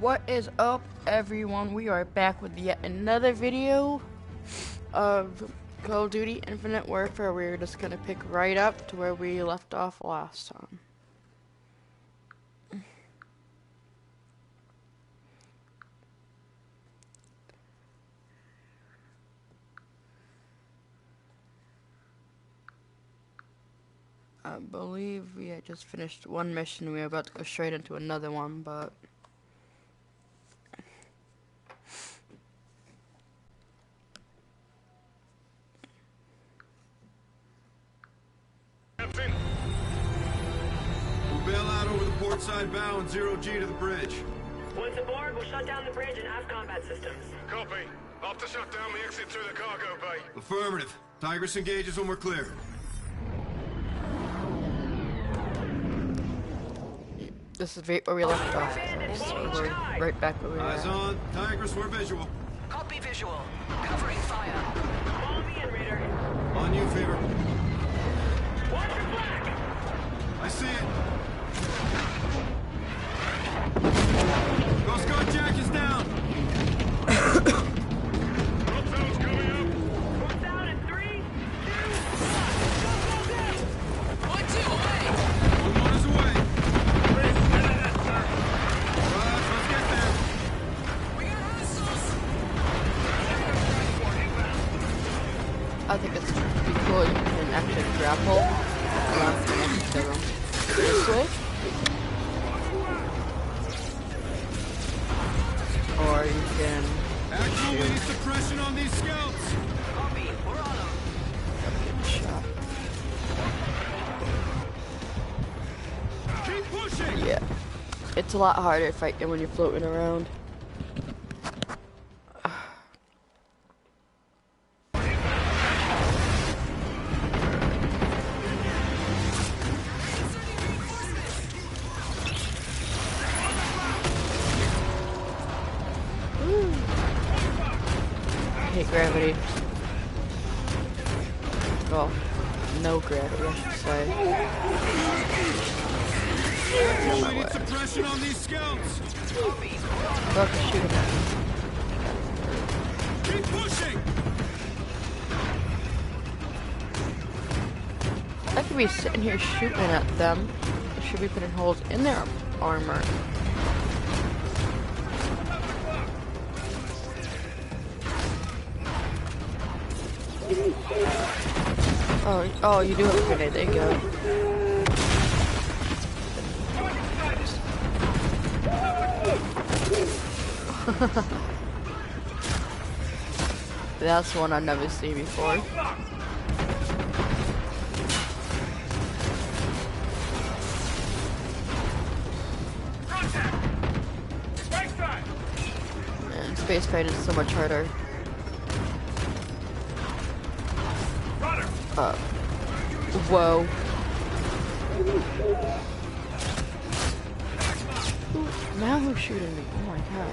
What is up, everyone? We are back with yet another video of Call of Duty Infinite Warfare. We're just gonna pick right up to where we left off last time. I believe we had just finished one mission. We were about to go straight into another one, but Captain! We'll bail out over the port side bow and 0G to the bridge. Once aboard, we'll shut down the bridge and have combat systems. Copy. Off to shut down the exit through the cargo bay. Affirmative. Tigris engages when we're clear. this is right where we left off. So we're right back where we were Eyes at. on. Tigris, we're visual. Copy visual. Covering fire. Follow me in, Raider. On you, Fever. Watch your flag! I see it. Coast Guard Jack is down. Drop zone's coming up. We're down in 3, 2, 1. Go, go, go! 1, 2, away! One is away. Raj, let's get there. We got hostiles! I think it's pretty cool. You can actually grapple around the edge of them this way, or you can Actual, we need suppression on these scouts. Copy, we're on them. get shot. Keep pushing. Yeah, it's a lot harder fighting when you're floating around. I hate gravity. Well, no gravity, I should say. Actual, we need suppression on these scouts. About to shoot him at me. Keep pushing. I could be sitting here shooting at them. They should be putting holes in their armor. Oh, you do have a grenade. There you go. That's one I've never seen before. Man, space fight is so much harder. Whoa. Now who's shooting me? Oh my god.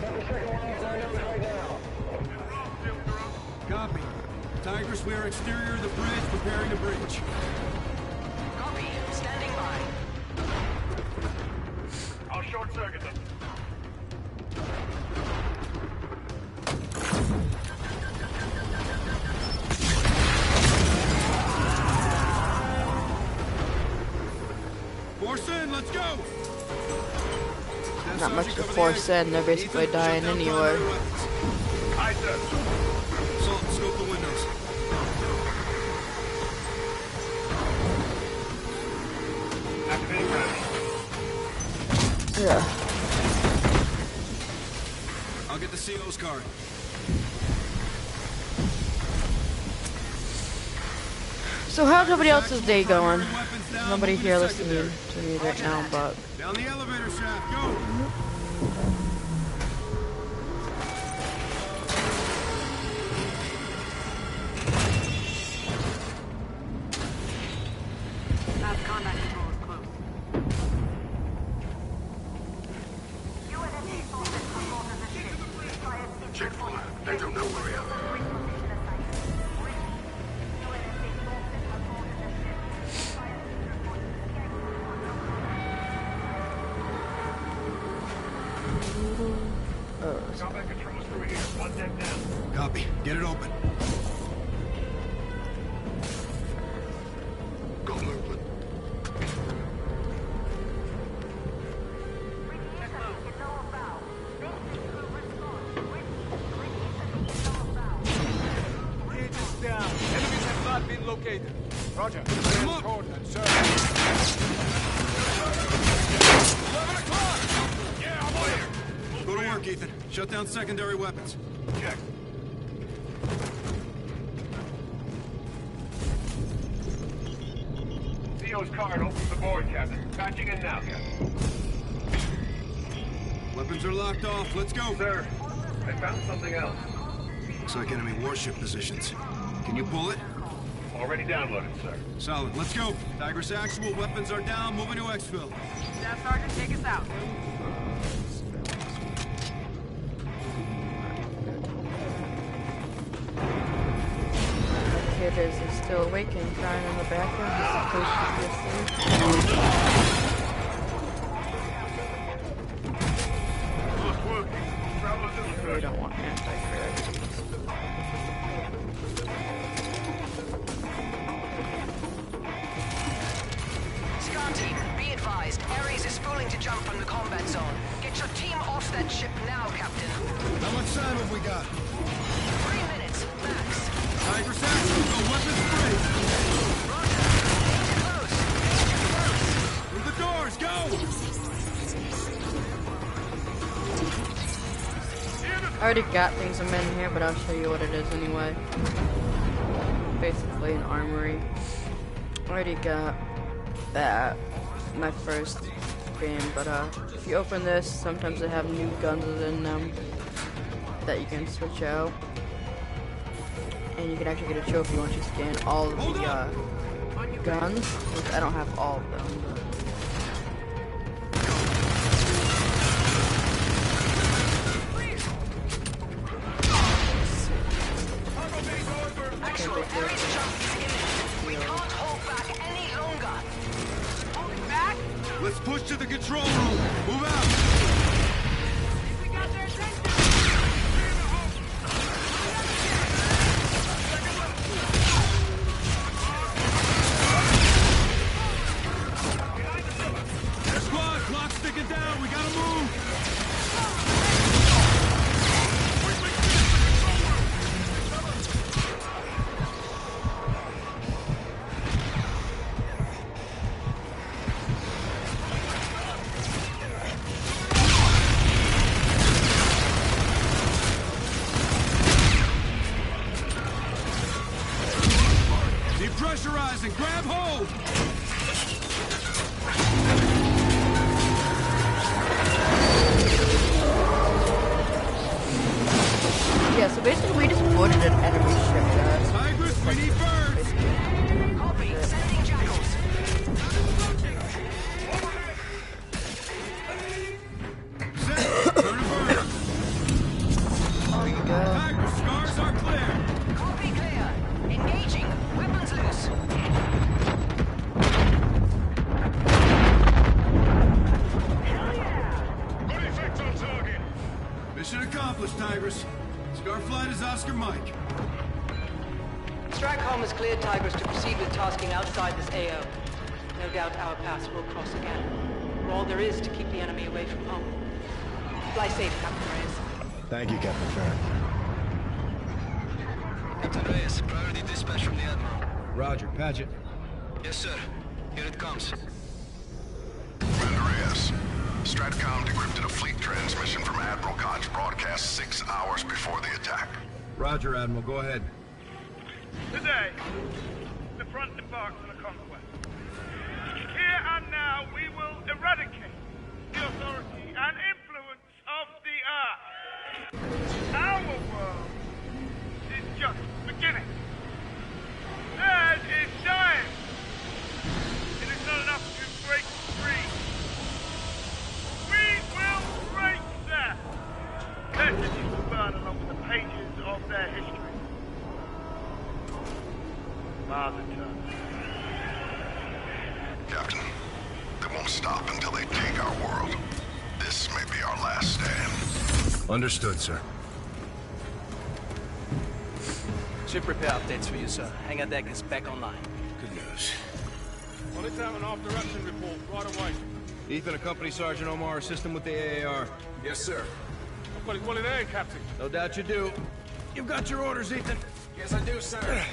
Copy. Tigris, we are exterior of the bridge, preparing to breach. Copy, standing by. I'll short circuit them. Force in, let's go! Not much to force in, they're basically dying anyway. Aye, sir. Salt, scope the windows. Activating gravity. Yeah. I'll get the CO's card. So how's everybody else's day going? Weapons down, Nobody moving here to listening secondary. to me right now, but Down the elevator shaft, go! Last combat control is close. Check fire. They don't know where we are. exposed. Combat controls through here. One deck down. Copy. Get it open. Go movement. Bridge is down. Enemies have not been located. Roger. Look. Coordinates, sir. 11 o'clock! Yeah, I'm on here. Go to work, Ethan. Shut down secondary weapons. Check. Theo's card opens the board, Captain. Patching in now, Captain. Weapons are locked off. Let's go. Sir, I found something else. Looks like enemy warship positions. Can you pull it? Already downloaded, sir. Solid. Let's go. Tigris actual. Weapons are down. Moving to exfil. Staff Sergeant, take us out. The kid is still awake and crying in the background. He's supposed to be asleep. Look, working. Travelers in the We don't want anti-gravity. Scar team, be advised. Ares is spooling to jump from the combat zone. Get your team off that ship now, Captain. How much time have we got? 3 minutes, max. Tigris actual. Go weapons free. Roger. Danger close. Danger close. Through the doors. Go! I already got things I'm in here, but I'll show you what it is anyway. Basically an armory. I already got that my first game, but if you open this, sometimes they have new guns in them that you can switch out. And you can actually get a trophy once you scan all of the guns, which I don't have all of them. But Actual, Ares jump is imminent. We can't hold back any longer. Holding back? Let's push to the control room. Move out. We got their attention. Squad, clock's ticking down. We gotta move. Depressurizing. Grab hold. yeah, so basically we just boarded an enemy ship, guys. Tigris, we need birds. Copy. Sending jackals. Set. Turn a bird. There you go. Tigris, scars are clear. Copy clear. Engaging. Weapons loose. Good effect on target. Mission accomplished, Tigris. Scarflight is Oscar Mike. Stratcom has cleared Tigris to proceed with tasking outside this AO. No doubt our paths will cross again. All there is to keep the enemy away from home. Fly safe, Captain Reyes. Thank you, Captain Farron. Captain Reyes, priority dispatch from the Admiral. Roger, Padgett. Yes, sir. Here it comes. Reyes. Stratcom decrypted a fleet transmission from Admiral Koch broadcast 6 hours before the attack. Roger, Admiral. Go ahead. Today, the front embarks on a conquest. Here and now, we will eradicate the authority and influence of the Earth. Our world is just beginning. Theirs is dying. It is not enough to break free. We will break theirs. Their cities will burn along with the pages of their history. Father Turner. Captain, they won't stop until they take our world. This may be our last stand. Understood, sir. Ship repair updates for you, sir. Hangar deck is back online. Good news. Well, it's out an off-direction report right away. Ethan, accompany Sergeant Omar, assist him with the AAR. Yes, sir. I've got it well in air, Captain. No doubt you do. You've got your orders, Ethan. Yes, I do, sir.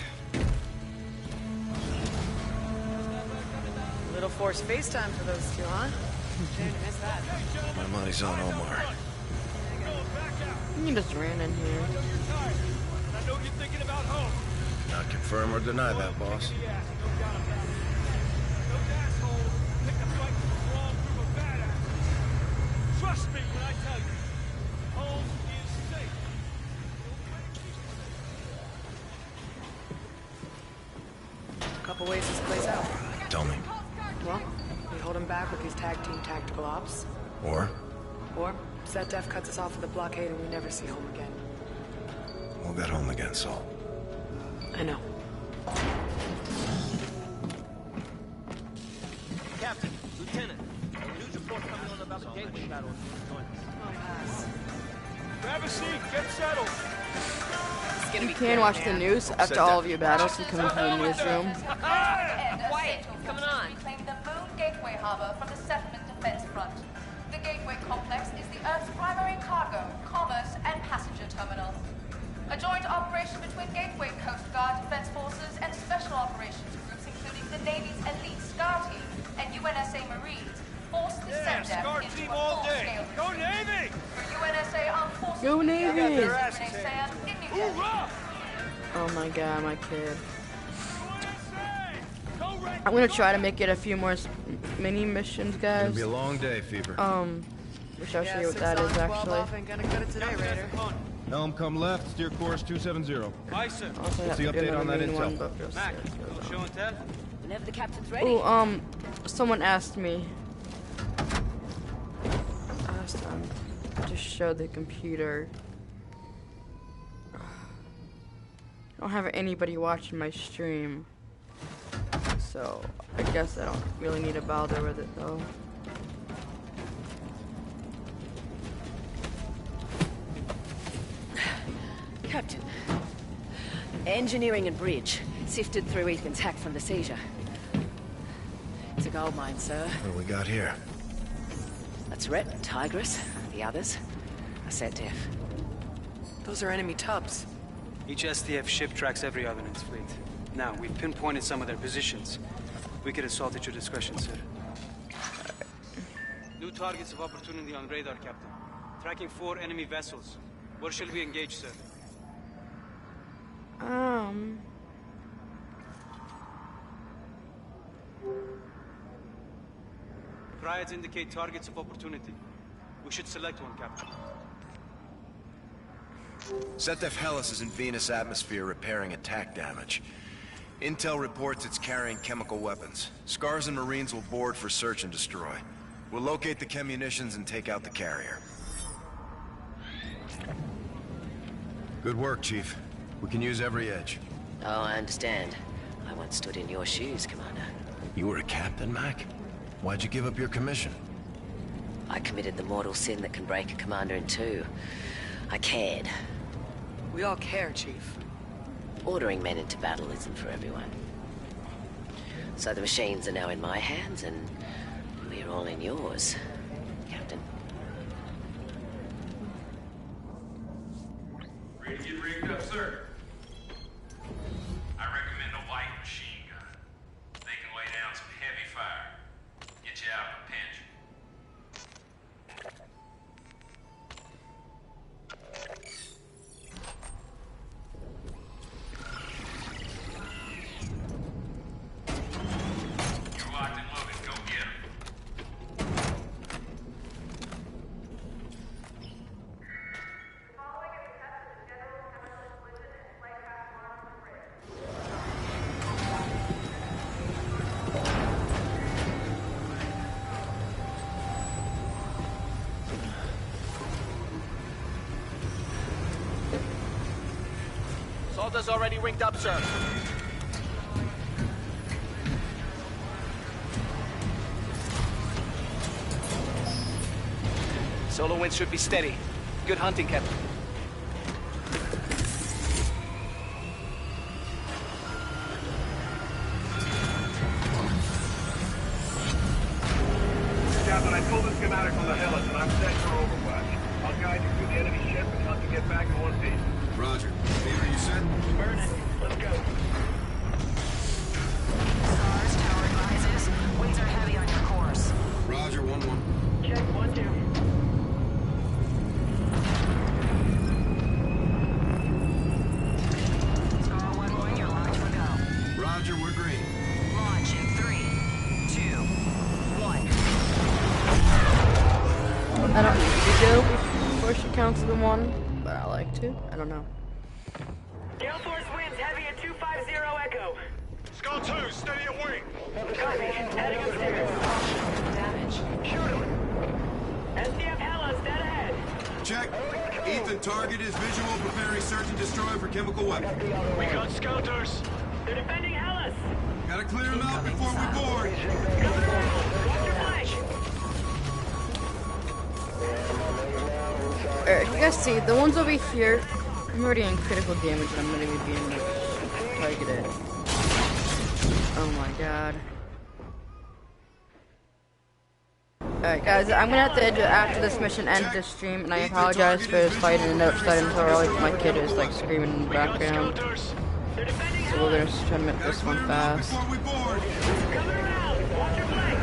Little forced FaceTime for those two, huh? Shame to miss that. My money's on Omar. You just ran in here. I know you're thinking about home. Not confirm or deny that, boss. Those assholes picked a fight with a wrong group of badasses. Trust me when I tell you, home is safe. Couple ways this plays out. Tell me. Well, we hold him back with these tag team tactical ops. Or? Or ZDF cuts us off with a blockade and we never see home again. We'll get home again, Saul. I know. Captain, Lieutenant, news report coming on about the gateway battle. Join us. Grab a seat, get settled. You can watch the news after all of your battles. You come into the newsroom. Quiet. What's going on? Reclaim the Moon Gateway Harbor from the Settlement Defense Front. The Gateway Complex is the Earth's primary cargo, commerce, and passenger terminal. A joint operation between Gateway Coast Guard Defense Forces and Special Operations groups, including the Navy's elite SCAR team and UNSA Marines, forced the SETDEF into a full-scale Go Navy! for UNSA Armed Forces. Go Navy! Hoorah! Oh my god, my kid. I'm gonna try to make it a few more mini missions, guys. It'll be a long day, Fever. Which I'll show you what that is actually. Ain't gonna cut it today, Raider. Helm, come left, steer course 270. Aye, sir. Also, What's the update on that intel? Mac, show and tell. Whenever the captain's ready. Oh, someone asked me. To show the computer. I don't have anybody watching my stream, so I guess I don't really need to bother with it though. Captain, engineering and bridge sifted through Ethan's hack from the seizure. It's a gold mine, sir. What do we got here? That's Ret, Tigris, the others. A ZDF. Those are enemy tubs. Each SDF ship tracks every other in its fleet. Now, we've pinpointed some of their positions. We could assault at your discretion, sir. New targets of opportunity on radar, Captain. Tracking 4 enemy vessels. Where shall we engage, sir? Triads indicate targets of opportunity. We should select one, Captain. ZDF Hellas is in Venus atmosphere repairing attack damage. Intel reports it's carrying chemical weapons. Scars and Marines will board for search and destroy. We'll locate the chem munitions and take out the carrier. Good work, Chief. We can use every edge. Oh, I understand. I once stood in your shoes, Commander. You were a captain, Mac? Why'd you give up your commission? I committed the mortal sin that can break a commander in two. I cared. We all care, Chief. Ordering men into battle isn't for everyone. So the machines are now in my hands, and we're all in yours, Captain. Ready to get rigged up, sir. I recommend a light machine gun. They can lay down some heavy fire. Get you out of a pinch. You're locked and loaded. Go get 'em. Salta's already ringed up, sir. Solar winds should be steady. Good hunting, Captain. Captain, I pulled the schematic from the Hellas and I'm set for overwatch. I'll guide you through the enemy ship and help you get back in one piece. Roger. Peter, you set? Burn it. Let's go. Stars, tower advises. Winds are heavy on your course. Roger, 1-1. Check 1-2. Star 1-1, you're launched for go. Roger, we're green. Launch in 3, 2, 1. I don't usually go before she counts as the 1, but I like to. I don't know. Gale Force winds heavy at 250 Echo. Skull 2, steady at wing. Copy. Heading upstairs. Damage. Shoot him. SDF Hellas, dead ahead. Check. Ethan, target is visual, preparing search and destroy for chemical weapon. We got scouters. They're defending Hellas. Gotta clear them out before we board. Coming around. Watch your flank. Alright, you guys see, the ones over here, I'm already in critical damage and I'm gonna be being targeted. Oh my god. Alright guys, I'm gonna have to end it after this mission ends this stream, and I apologize for this fight and the starting so early. My kid is like screaming in the background. So we're gonna try to make this one fast. Coming around. Watch your flank.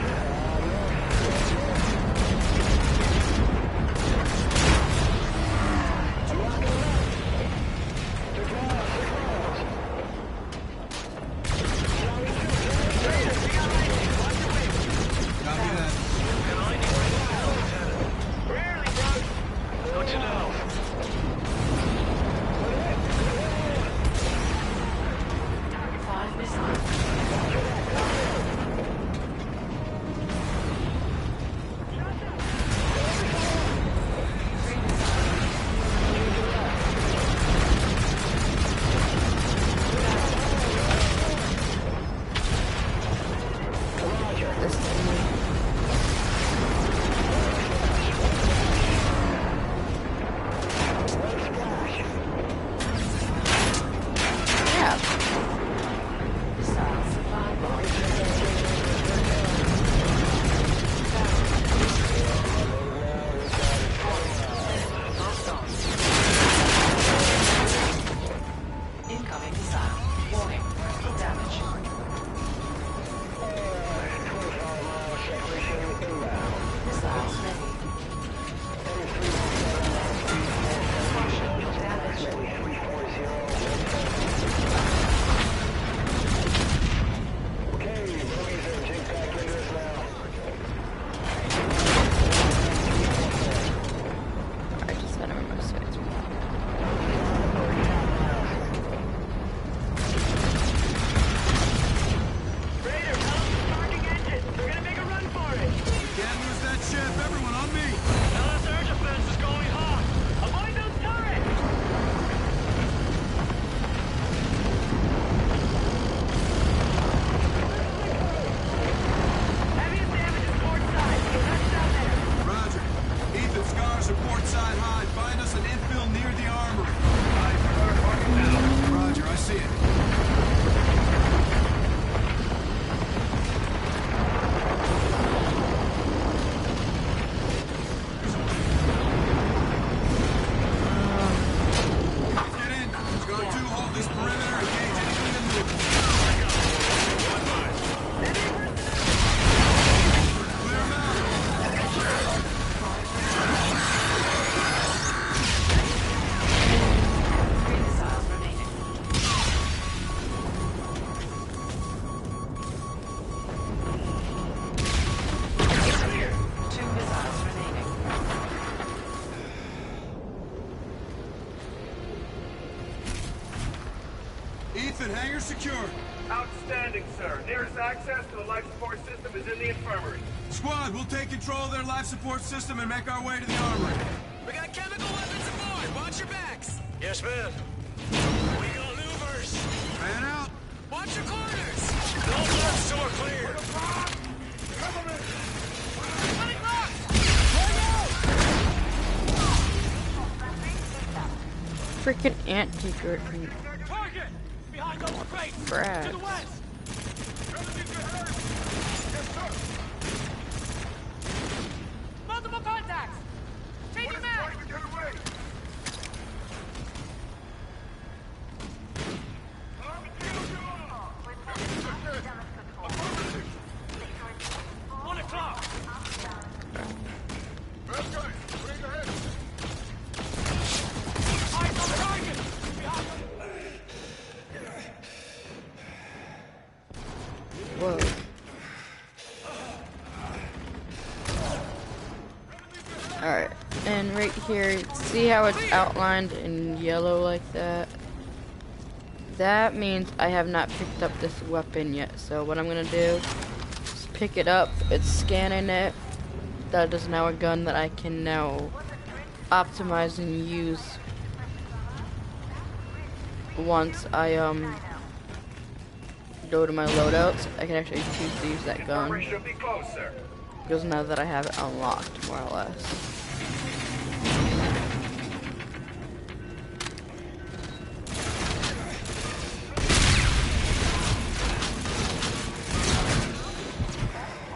Ethan, hangar secure. Outstanding, sir. Nearest access to the life support system is in the infirmary. Squad, we'll take control of their life support system and make our way to the armory. We got chemical weapons aboard! Watch your backs! Yes, ma'am. We got louvers! Man out. Watch your corners! All flaps are clear. Running lock! freaking anti-curtain. Target! Behind those crates! Brad. To the west! Multiple contacts! Changing map! Whoa. Alright, and right here, see how it's outlined in yellow like that? That means I have not picked up this weapon yet, so what I'm gonna do is pick it up, it's scanning it. That is now a gun that I can now optimize and use once I go to my loadouts. I can actually choose to use that gun because now that I have it unlocked, more or less.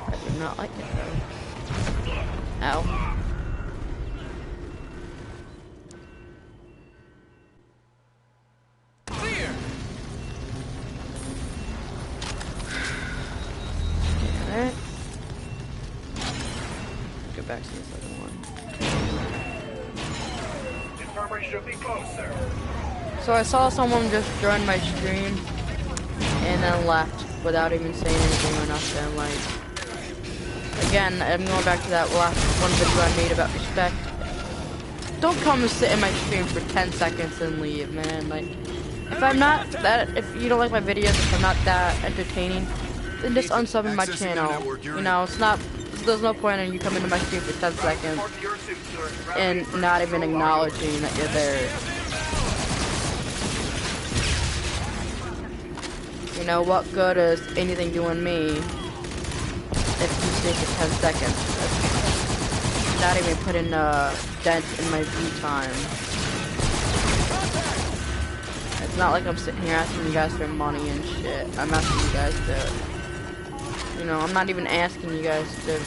I do not like it though. Ow. Back to the second one. Infirmary should be close, sir. So I saw someone just join my stream and then left without even saying anything or nothing. Like, again, I'm going back to that last one video I made about respect. Don't come and sit in my stream for 10 seconds and leave, man. Like, if you don't like my videos, if I'm not that entertaining, then just unsub in my channel. You know, there's no point in you coming to my stream for 10 seconds and not even acknowledging that you're there. You know, what good is anything doing me if you stay for 10 seconds? That's not even putting a dent in my view time. It's not like I'm sitting here asking you guys for money and shit. I'm asking you guys to... You know, I'm not even asking you guys to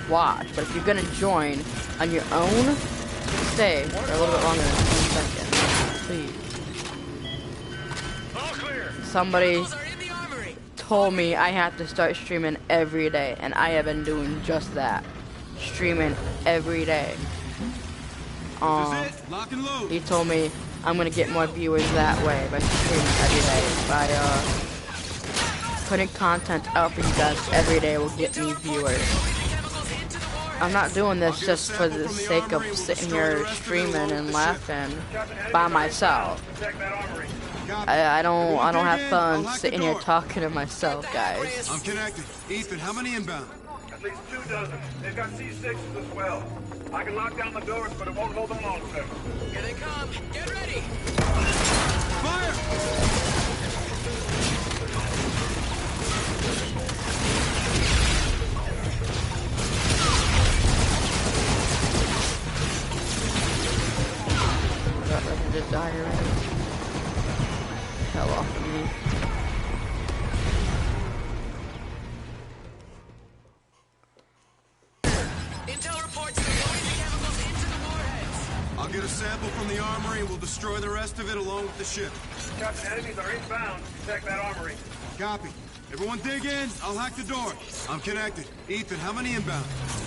watch, but if you're gonna join on your own, stay for a little bit longer than 10 seconds, please. Somebody told me I have to start streaming every day, and I have been doing just that. Streaming every day. He told me I'm gonna get more viewers that way by streaming every day, by putting content out for you guys every day will get me viewers. I'm not doing this just for the sake of sitting here streaming and laughing by myself. I don't have fun sitting here talking to myself, guys. I'm connected. Ethan, how many inbound? At least 24. They've got C6s as well. I can lock down the doors, but it won't hold them long, sir. Here they come. Get ready. Fire! Got ready to die already. Hell off of me. Intel reports they're loading the chemicals into the warheads. I'll get a sample from the armory and we'll destroy the rest of it along with the ship. Captain, enemies are inbound. Protect that armory. Copy. Everyone dig in. I'll hack the door. I'm connected. Ethan, how many inbound?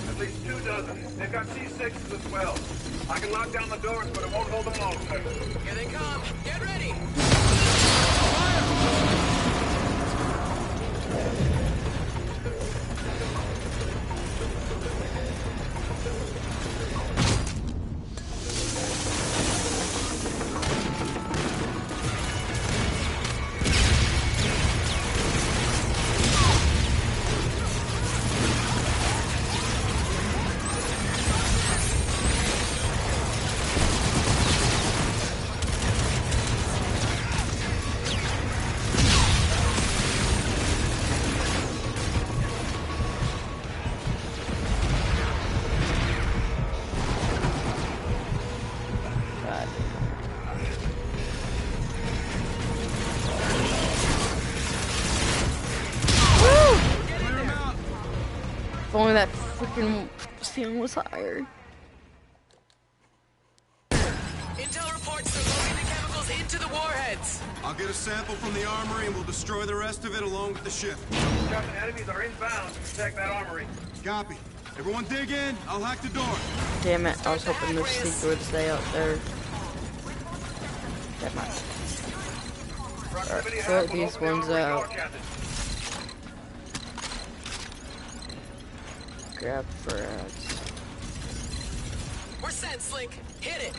At least 24. They've got C6s as well. I can lock down the doors, but it won't hold them long, sir. Here they come. Get ready. If only that freaking ceiling was higher. Intel reports they're loading the chemicals into the warheads. I'll get a sample from the armory and we'll destroy the rest of it along with the ship. Captain, enemies are inbound to protect that armory. Copy. Everyone dig in. I'll hack the door. Damn it, I was hoping this secret would stay out there. Damn it. Alright, sort these ones out. Grab frags. We're sent, Slink. Hit it.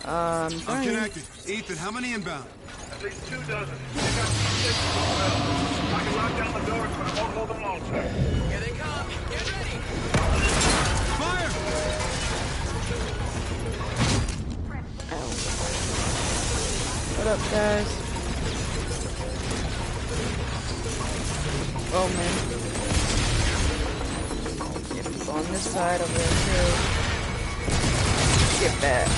I'm connected. Ethan, how many inbound? At least 2 dozen. I can lock down the doors, but I won't hold them long, sir. Here they come. Get ready. Fire! Ow. What up, guys? Oh man. Get people on this side over there too. Get back.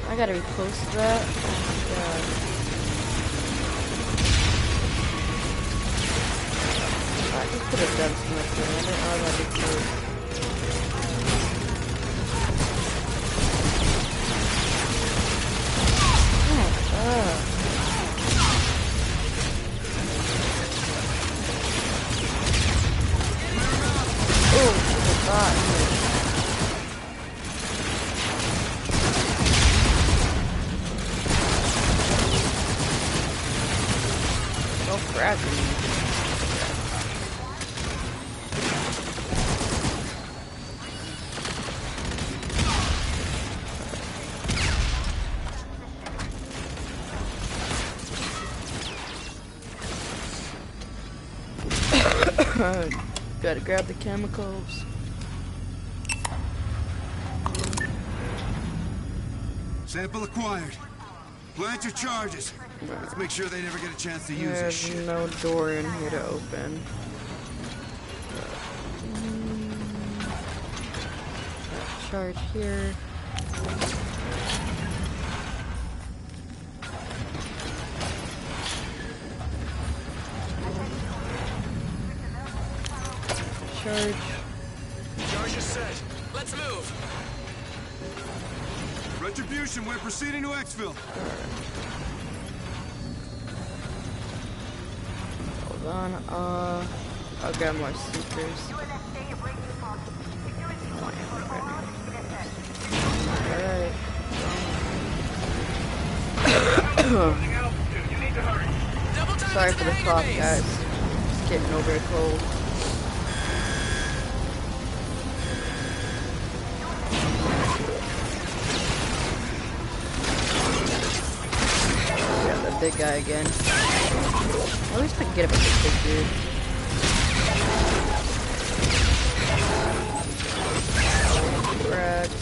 I gotta be close to that. Oh my god. I just could have done some like that. I didn't know that'd be cool. Oh, God. Grab me. Gotta grab the chemicals. Sample acquired. Plant your charges. Let's make sure they never get a chance to use this There's shit. no door in here to open. Charge here. Charge. Charge is set. Let's move. Retribution, we're proceeding to exfil. Hold on, I'll grab more seekers. Alright. Sorry for the cough, guys. Just getting over a cold. Yeah, the big guy again. At least I can get up with this big dude. Frags.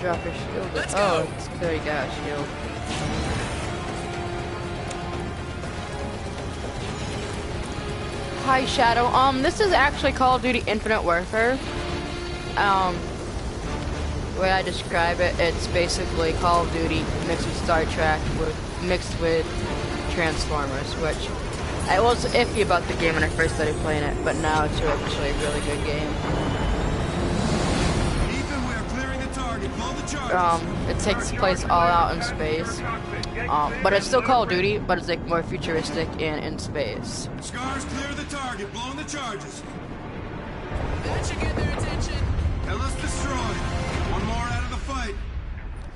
Drop your shield. Oh, it's there you got a shield. Hi Shadow. This is actually Call of Duty Infinite Warfare. The way I describe it, it's basically Call of Duty mixed with Star Trek mixed with Transformers, which I was iffy about the game when I first started playing it, but now it's actually a really good game. Ethan, we are clearing the target. Blow the charges. It takes place all out in space. But it's still Call of Duty, but it's like more futuristic and in space. Scars, clear the target. Blowing the charges. That should get their attention. Ellis destroyed. One more out of the fight.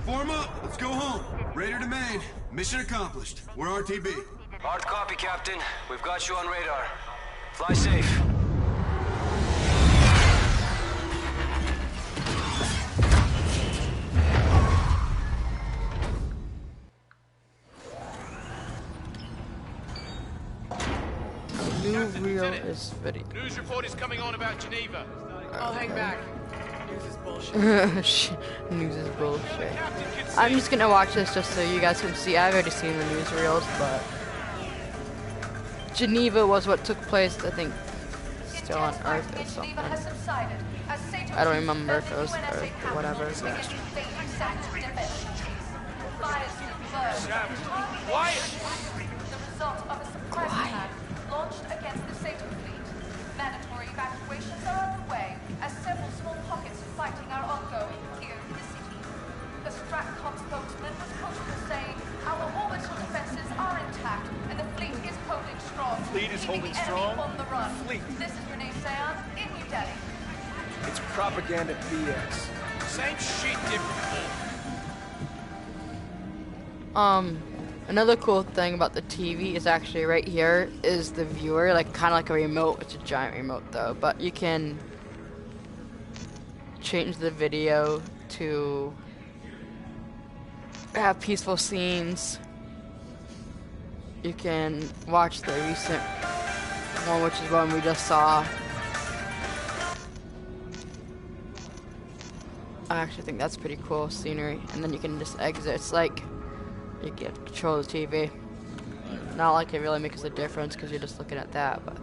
Form up. Let's go home. Raider to main. Mission accomplished. We're RTB. Hard copy, Captain. We've got you on radar. Fly safe. New reel is video. News report is coming on about Geneva. I'll hang back. News is bullshit. News is bullshit. I'm just gonna watch this just so you guys can see. I've already seen the newsreels, but Geneva was what took place, I think, still on Earth or something. I don't remember if it was Earth or whatever. Quiet! The result of a surprise attack launched against the Satan fleet. Mandatory evacuations are underway as several small pockets of fighting are ongoing here in the city. The Stratcom spokesman was quoted as saying, "Our orbital defenses are intact and the fleet is holding strong." Fleet is keeping holding the enemy strong? on the run. Fleet. This is Renee Sayon in New Delhi. It's propaganda BS. Same shit, different form. Another cool thing about the TV is actually right here is the viewer, like kind of like a remote. It's a giant remote though, but you can change the video to have peaceful scenes. You can watch the recent one, which is one we just saw. I actually think that's pretty cool scenery, and then you can just exit. It's like you get control of the TV. Not like it really makes a difference because you're just looking at that, but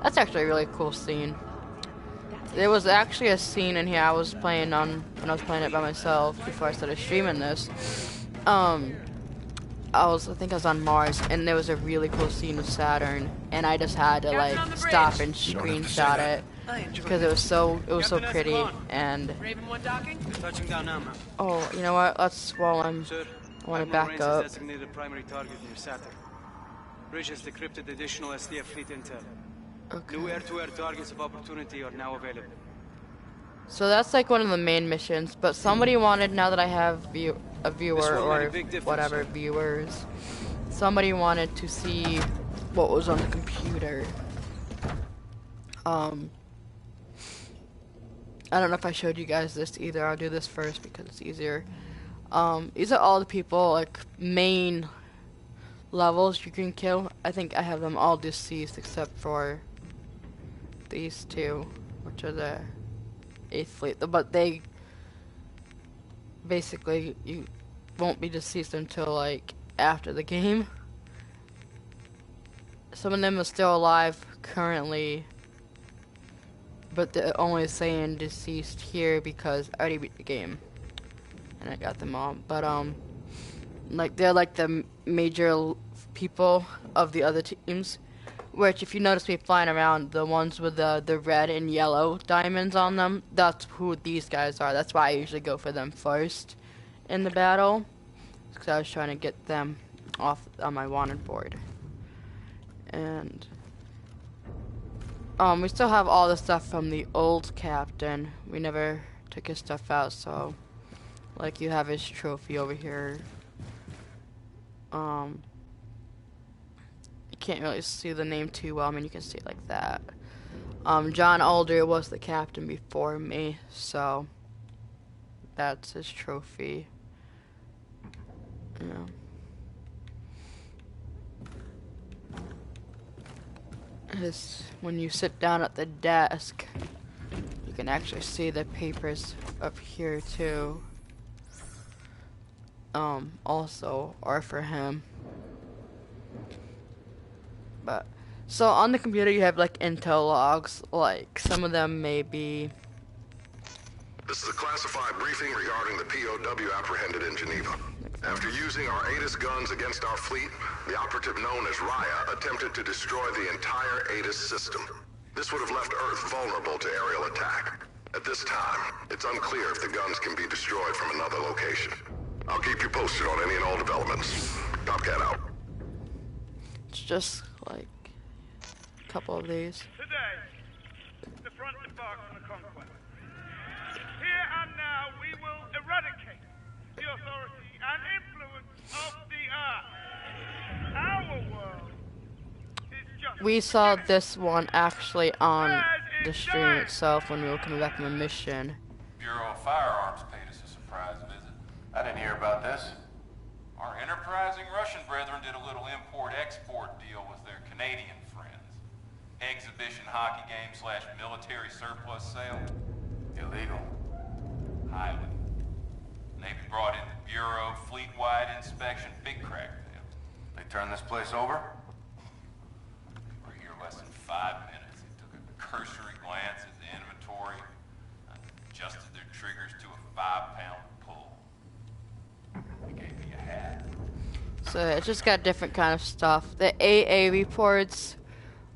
that's actually a really cool scene. There was actually a scene in here I was playing on when I was playing it by myself before I started streaming this. I think I was on Mars, and there was a really cool scene of Saturn, and I just had to like stop and screenshot it because it was so pretty. And Raven 1 docking? Touching down now, ma'am. oh, you know what? Let's while I want to back up. Has designated a primary target near Saturn. Bridge has decrypted additional SDF fleet intel. Okay. New air-to-air targets of opportunity are now available. So that's like one of the main missions, but somebody wanted, now that I have a viewer or whatever, viewers, somebody wanted to see what was on the computer. I don't know if I showed you guys this either. I'll do this first because it's easier. These are all the people, like, main levels you can kill. I think I have them all deceased except for these two, which are the 8th Fleet. But they, basically, you won't be deceased until, like, after the game. Some of them are still alive currently, but they're only saying deceased here because I already beat the game. And I got them all, but like they're like the major people of the other teams, which if you notice me flying around, the ones with the red and yellow diamonds on them, that's who these guys are. That's why I usually go for them first in the battle, because I was trying to get them off on my wanted board. And we still have all the stuff from the old captain. We never took his stuff out, so like you have his trophy over here. You can't really see the name too well. I mean, you can see it like that. John Alder was the captain before me, so that's his trophy. Yeah. When you sit down at the desk, you can actually see the papers up here too. Also are for him. But so on the computer you have like intel logs, like some of them may be. This is a classified briefing regarding the POW apprehended in Geneva. Like After using our Aegis guns against our fleet, the operative known as Raya attempted to destroy the entire Aegis system. This would have left Earth vulnerable to aerial attack. At this time, it's unclear if the guns can be destroyed from another location. I'll keep you posted on any and all developments. Top Cat out. It's just like a couple of these. Today, the front embarks on a conquest. Here and now, we will eradicate the authority and influence of the Earth. Our world is just... We saw this one actually on the stream itself when we were coming back from a mission. Bureau of Firearms paid us a surprise visit. I didn't hear about this. Our enterprising Russian brethren did a little import-export deal with their Canadian friends. Exhibition hockey game / military surplus sale. Illegal. Highly. Navy brought in the Bureau, fleet-wide inspection, big crack deal. They turned this place over? We were here less than 5 minutes. They took a cursory glance at the inventory, adjusted their triggers to a 5-pound pull. They gave me a hat. So it's just got different kind of stuff. The AA reports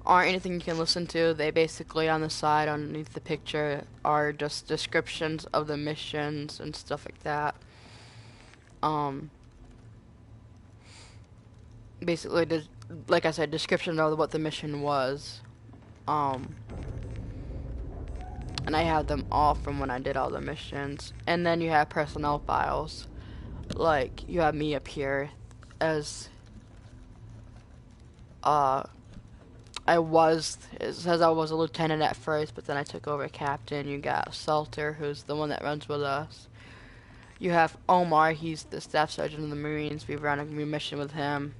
aren't anything you can listen to. They basically on the side underneath the picture are just descriptions of the missions and stuff like that. Basically, like I said, description of what the mission was. And I have them all from when I did all the missions. And then you have personnel files. Like, you have me up here as, it says I was a lieutenant at first, but then I took over captain. You got Salter, who's the one that runs with us. You have Omar, he's the staff sergeant of the Marines. We've run a mission with him.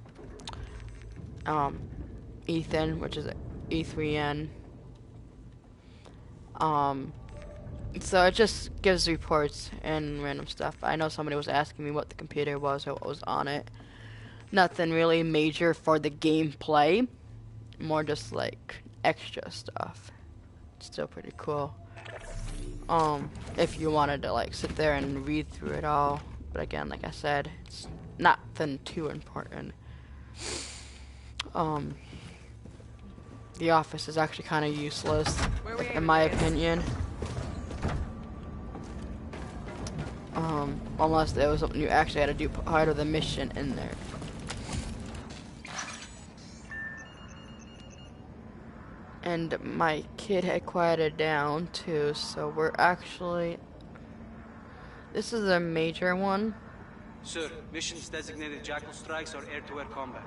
Ethan, which is E3N. So it just gives reports and random stuff. I know somebody was asking me what the computer was or what was on it. Nothing really major for the gameplay. More just like extra stuff. Still pretty cool. If you wanted to like sit there and read through it all. But again, like I said, it's nothing too important. The office is actually kind of useless, in my opinion. Unless there was something you actually had to do part of the mission in there. And my kid had quieted down too, so we're actually... This is a major one. Sir, missions designated Jackal strikes or air-to-air combat.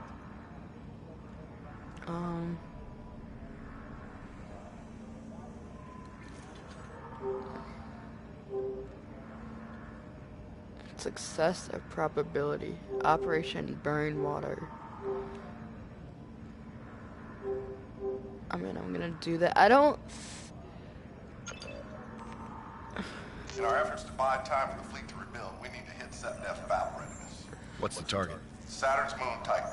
Success or probability. Operation Burn Water. I mean, I'm gonna do that. I don't... In our efforts to buy time for the fleet to rebuild, we need to hit SETNF battle readiness. What's the target? Saturn's moon Titan.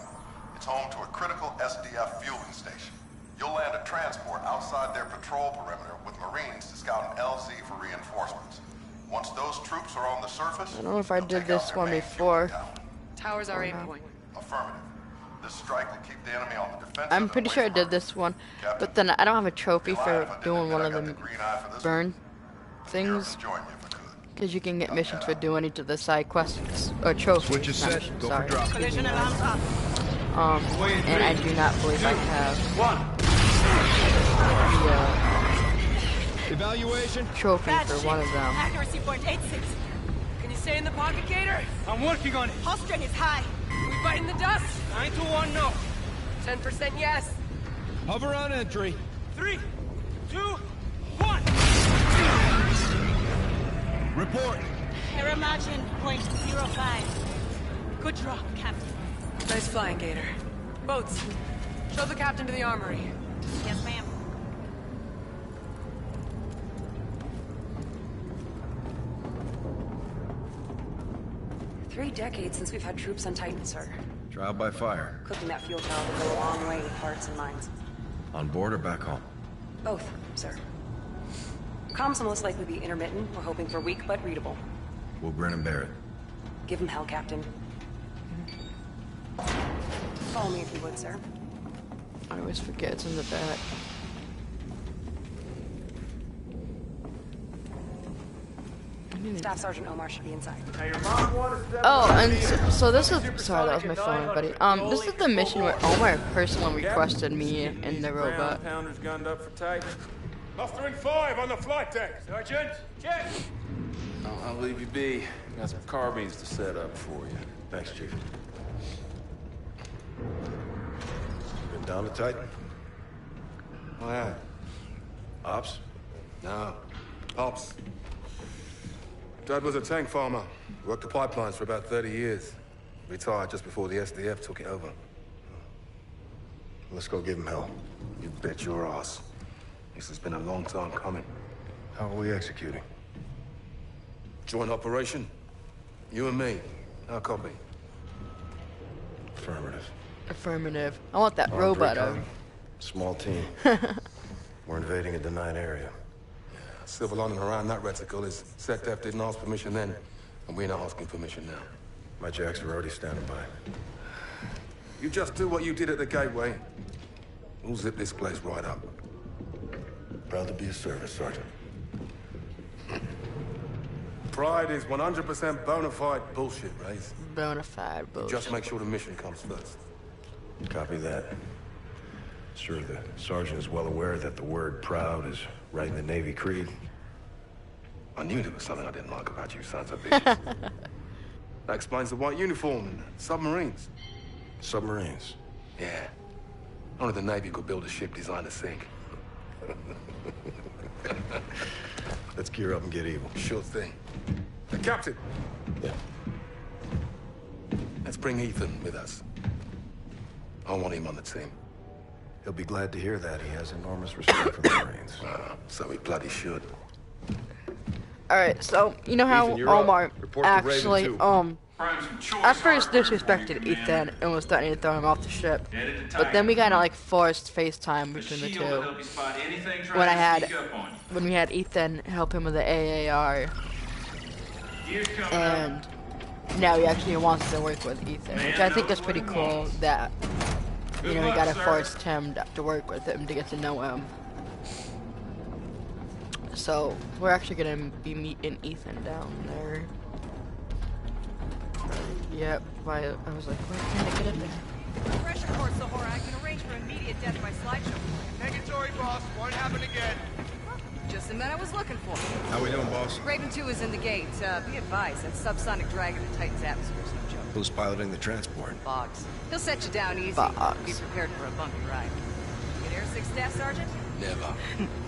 It's home to a critical SDF fueling station. You'll land a transport outside their patrol perimeter with Marines to scout an LZ for reinforcements. Once those troops are on the surface, I don't know if I did this one before. Towers are aim point. Affirmative. This strike will keep the enemy on the defensive. I'm pretty sure I did this one, but then I don't have a trophy for doing one of the burn things, because you can get missions for doing each of the side quests or trophies. Switch is set. Go for drop. Collision alarms up. And I do not believe I have the Evaluation. trophy for one of them. Accuracy point 86. Can you stay in the pocket, Gator? I'm working on it. Pulse strength is high. We biting the dust? 9 to 1, no. 10% yes. Hover on entry. 3, 2, 1. Report. Error margin .05. Good drop, Captain. Nice flying, Gator. Boats. Show the captain to the armory. Yes, ma'am. Three decades since we've had troops on Titan, sir. Trial by fire. Cooking that fuel tower will go a long way with hearts and minds. On board or back home? Both, sir. Comms will most likely be intermittent. We're hoping for weak but readable. We'll grin and bear it. Give him hell, Captain. Follow me if you would, sir. I always forget it's in the back. Staff Sergeant Omar should be inside. Oh, and so this is sorry, that was my phone, buddy. This is the mission where Omar personally requested me and the robot. Pounders gunned up for tight. Muster in 5 on the flight deck. Sergeant, check. I'll leave you be. Got some carbines to set up for you. Thanks, Chief. Been down to Titan? Oh, yeah. Ops? No. Ops. Dad was a tank farmer. Worked the pipelines for about 30 years. Retired just before the SDF took it over. Let's go give him hell. You bet your ass. This has been a long time coming. How are we executing? Joint operation? You and me. Our copy. Affirmative. Affirmative. I want that Armed robot. recon, small team. We're invading a denied area. Silver lining around that reticle is SecDef didn't ask permission then, and we're not asking permission now. My jacks are already standing by. You just do what you did at the gateway. We'll zip this place right up. Proud to be of service, Sergeant. Pride is 100% bona fide bullshit, Race. Bona fide bullshit. You just make sure the mission comes first. Copy that. Sure, the sergeant is well aware that the word proud is right in the Navy creed. I knew there was something I didn't like about you sons of bitches. That explains the white uniform and submarines. Submarines? Yeah. Only the Navy could build a ship designed to sink. Let's gear up and get evil. Sure thing. The captain. Yeah. Let's bring Ethan with us. I want him on the team. He'll be glad to hear that. He has enormous respect for the Marines. So he bloody should. Alright, so, you know how Ethan, Omar Report to actually, Raven 2. at first disrespected Ethan and was threatening to throw him off the ship. But then we kinda like forced FaceTime between the two. When we had Ethan help him with the AAR. And now he actually wants to work with Ethan, which I think is pretty cool that, you know, we gotta force him to work with him to get to know him. So, we're actually gonna be meeting Ethan down there. Yep, I was like, where can I get in there? Pressure court, Sahora. I can arrange for immediate death by slideshow. Negatory, boss. Won't happen again. Just the men I was looking for. How we doing, boss? Raven 2 is in the gate. Be advised, that subsonic drag in the Titan's atmosphere is no joke. Who's piloting the transport? Boggs. He'll set you down easy. Boggs. Be prepared for a bumpy ride. Get Air 6 Staff Sergeant? Never.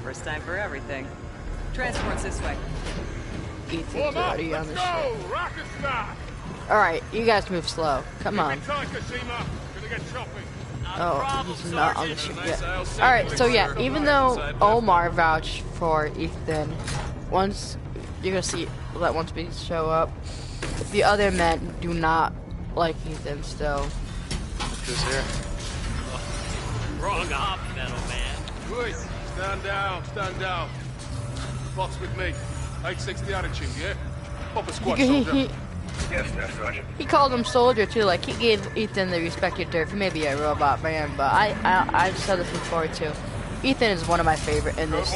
First time for everything. Transport's this way. Ethan's already on the ship. Rocket start! Alright, you guys move slow. Come on. Tight, Kashima. Gonna get choppy. Oh, he's not on the ship yet. Alright, so yeah, even though Omar vouched for Ethan, once you're gonna see that once we show up, the other men do not like Ethan still. Who's here? Wrong op, metal man. Good. Stand down, stand down. Box with me. 860 attitude, yeah? Pop a squad, soldier. Yes, Staff Sergeant. He called him soldier too, like he gave Ethan the respect he deserved for maybe a robot man, but I said this before too. Ethan is one of my favorite in this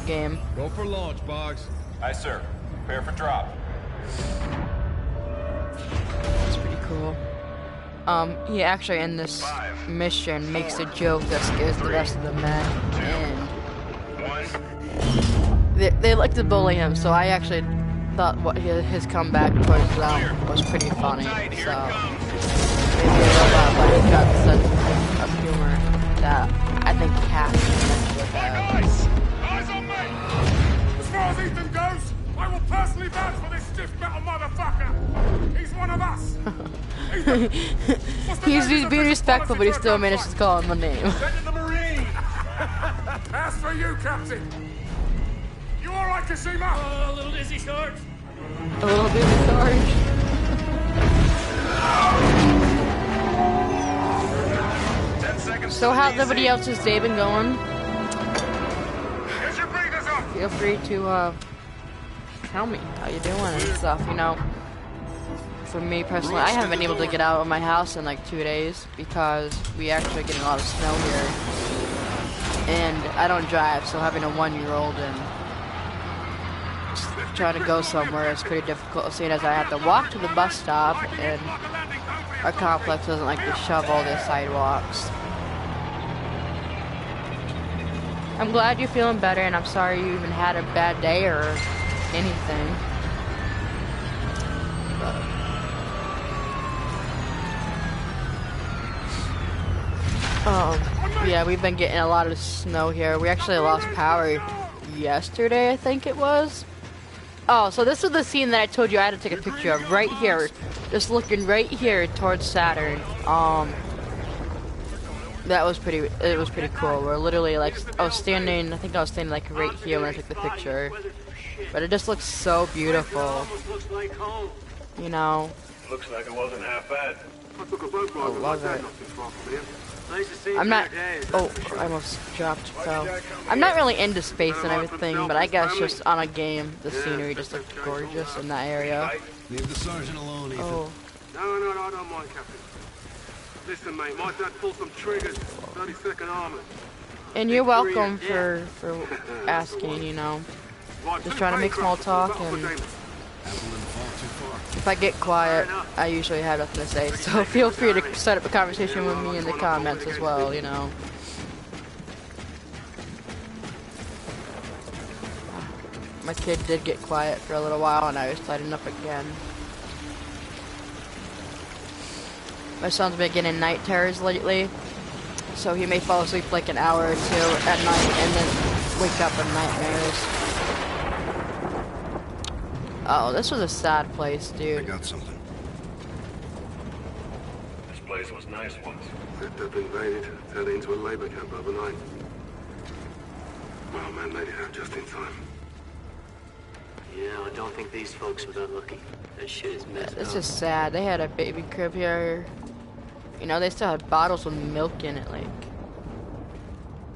game. Go for launch, Boggs. Aye, sir. Prepare for drop. It's pretty cool. He actually in this mission makes a joke that scares the rest of the men, and they like to bully him, so I actually thought what his comeback towards them was pretty funny. So maybe a robot buddy got the sense of humor that I think he has to have. Eyes on me! As far as Ethan goes, I will personally vouch for this stiff metal motherfucker. He's one of us. He's being respectful, but he still managed to call him a name. Send in the Marine. As for you, Captain. You all right, Kashima? A little dizzy, Sarge. A little dizzy, Sarge. So how's everybody else's day been going? Get your breathers up. Feel free to tell me how you doing and stuff, you know. for me personally, I haven't been able to get out of my house in like 2 days because we actually are getting a lot of snow here. And I don't drive, so having a 1-year-old and trying to go somewhere is pretty difficult, seeing as I have to walk to the bus stop, and our complex doesn't like to shovel the sidewalks. I'm glad you're feeling better, and I'm sorry you even had a bad day or anything. Yeah, we've been getting a lot of snow here. We actually lost power yesterday, I think it was. Oh, so this is the scene that I told you I had to take a picture of right here. Just looking right here towards Saturn. That was it was pretty cool. We're literally like, I was standing like right here when I took the picture. But it just looks so beautiful. You know. Looks like it wasn't half bad. I love it. I'm not, oh, I almost dropped, fell. I'm not really into space and everything, but I guess just on a game, the scenery just looks gorgeous in that area. Leave the sergeant alone, Ethan. Oh. No, I don't mind, Captain. Listen, mate, my dad pulled some triggers, 32nd Armored. And you're welcome for asking, you know. Just trying to make small talk, and if I get quiet, I usually have nothing to say, so feel free to set up a conversation with me in the comments as well, you know. My kid did get quiet for a little while, and I was lighting up again. My son's been getting night terrors lately, so he may fall asleep like an hour or two at night and then wake up in nightmares. Oh, this was a sad place, dude. I got something. This place was nice once. It had been invaded, turned into a labor camp overnight. Well, man, made it out just in time. Yeah, I don't think these folks were that lucky. That shit is messed up. It's just sad. They had a baby crib here. You know, they still had bottles with milk in it, like.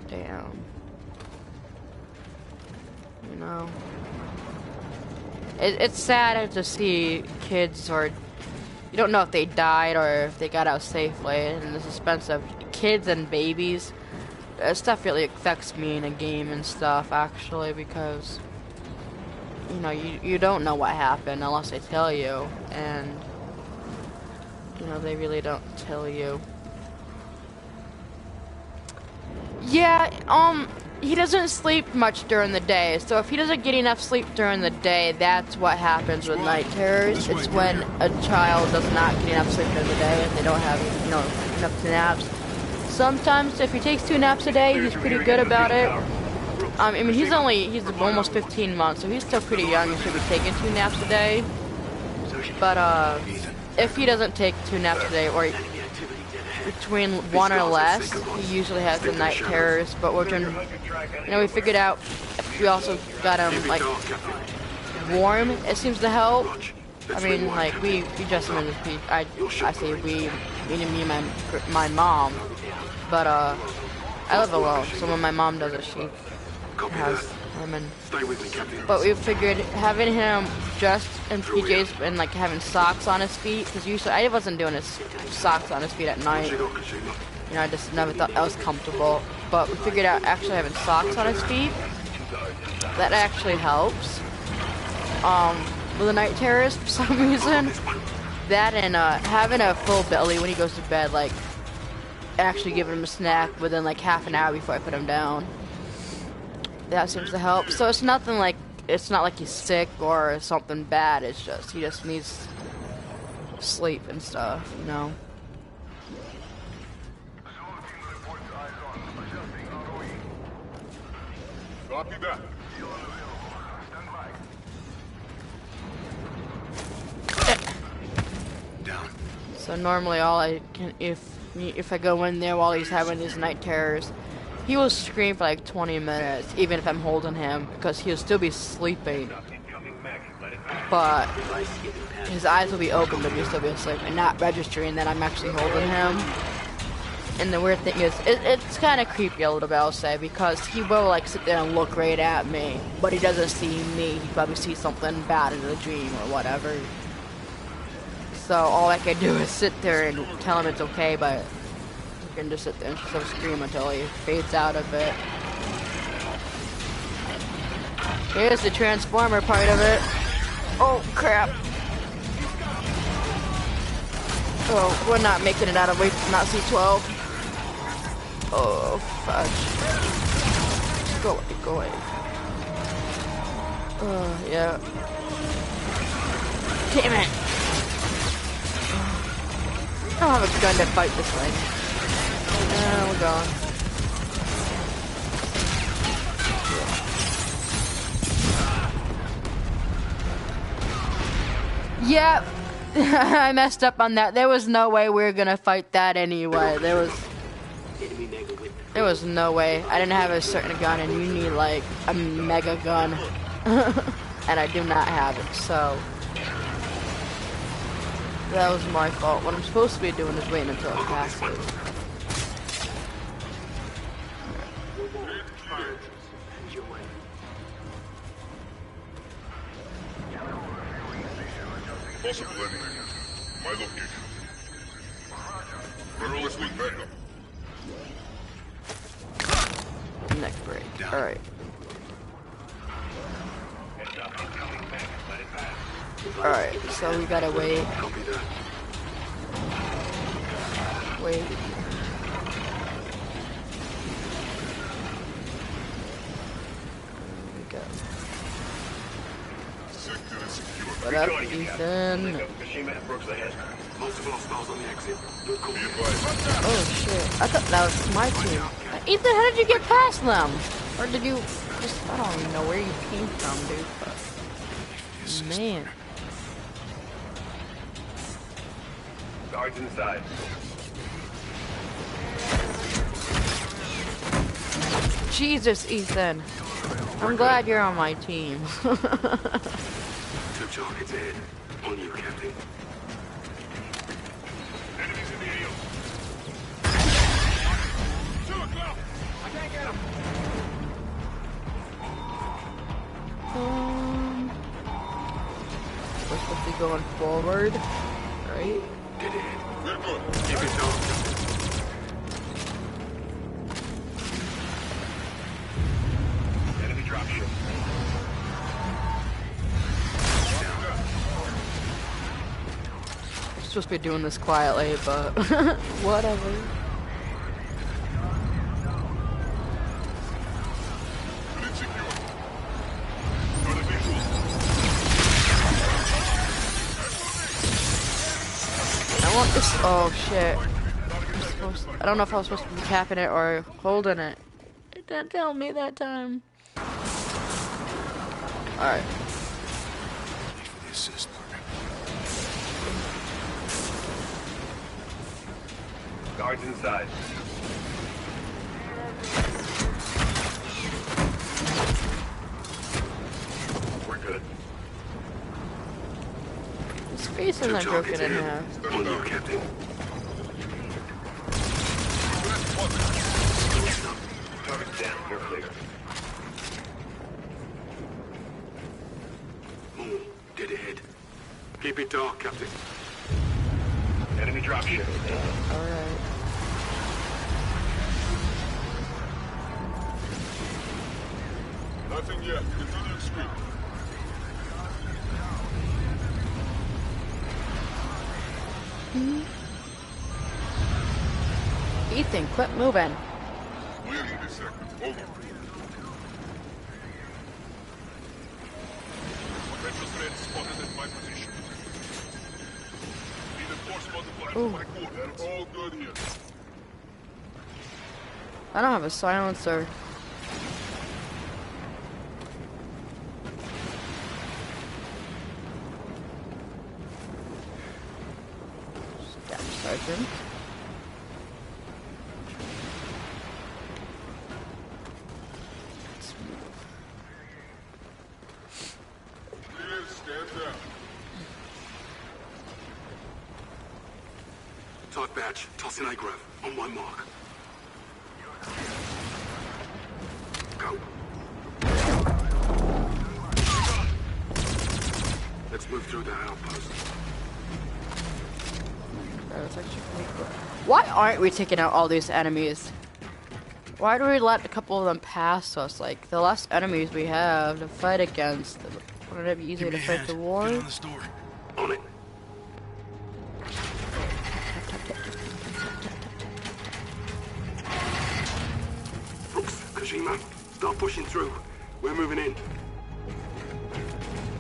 Damn. You know. It's sad to see kids, or you don't know if they died or if they got out safely, and the suspense of kids and babies. Stuff really affects me in a game and stuff, actually, because you know, you don't know what happened unless they tell you, and you know, they really don't tell you. Yeah, he doesn't sleep much during the day, so if he doesn't get enough sleep during the day, that's what happens with night terrors. It's when a child does not get enough sleep during the day and they don't have, you know, enough naps. Sometimes if he takes 2 naps a day, he's pretty good about it. I mean, he's almost 15 months, so he's still pretty young and should be taking 2 naps a day. But if he doesn't take 2 naps a day, or between 1 or less, he usually has the night terrors. But we're trying, you know, we figured out if we also got him like warm, it seems to help. I mean, like we dress him in this piece. I say we, meaning me and my mom. But I live alone, so when my mom does it, she has him in. But we figured having him dressed in PJs and like having socks on his feet, because usually I wasn't doing his socks on his feet at night. You know, I just never thought that was comfortable. But we figured out actually having socks on his feet, that actually helps. With the night terrors for some reason. That and having a full belly when he goes to bed, like actually giving him a snack within like half an hour before I put him down. That seems to help. So it's nothing like, it's not like he's sick or something bad. It's just, he just needs sleep and stuff, you know. Copy that. Down. So normally all I can, if I go in there while he's having these night terrors, he will scream for like 20 minutes, even if I'm holding him, because he'll still be sleeping. But his eyes will be open, but he'll still be asleep and not registering that I'm actually holding him. And the weird thing is, it's kind of creepy a little bit, I'll say, because he will like sit there and look right at me, but he doesn't see me. He probably sees something bad in the dream or whatever. So all I can do is sit there and tell him it's okay, but you can just sit there and sort of scream until he fades out of it. Here's the transformer part of it. Oh crap. Oh, we're not making it out of not C12. Oh fudge. Go away, go away. Yeah. Damn it. I don't have a gun to fight this thing. We're gone. Yep. I messed up on that. There was no way we were gonna fight that anyway. There was no way. I didn't have a certain gun, and you need like a mega gun, and I do not have it. So that was my fault. What I'm supposed to be doing is waiting until it passes. Possible enemy. My location. Terrorist with backup. Neck break. Alright. Alright, so we gotta wait. Wait. There we go. What up, Ethan? Oh shit, I thought that was my team. Ethan, how did you get past them? Or did you just, I don't even know where you came from, dude. But, man. Guards inside. Jesus, Ethan. I'm glad you're on my team. 2 targets ahead. On you, Captain. Enemies in the AO. 2 o'clock. I can't get him. We're supposed to be going forward, right? We're good. Keep it down. Enemy dropship. We're supposed to be doing this quietly, but whatever. I want this. Oh shit. I don't know if I was supposed to be tapping it or holding it. It didn't tell me that time. Alright. Guards inside. We're good. His face isn't broken in half. On you, Captain. Target's down. You're clear. Dead ahead. Keep it dark, Captain. Enemy dropship. Alright. Nothing yet. Continue sweep. Ethan, quit moving. Clear in this sector. Over. Potential threat spotted at my position. Need a force multiplier for my core. They're all good here. I don't have a silencer. Staff sergeant. Clear, stand down. Talk batch. Tossing aircraft. On my mark. Go. Let's move through the outpost. That's actually pretty cool. Why aren't we taking out all these enemies? Why do we let a couple of them pass us? Like, the less enemies we have to fight against, wouldn't it be easier to fight the war? Get on the store. On it. Brooks, Kojima, start pushing through. We're moving in.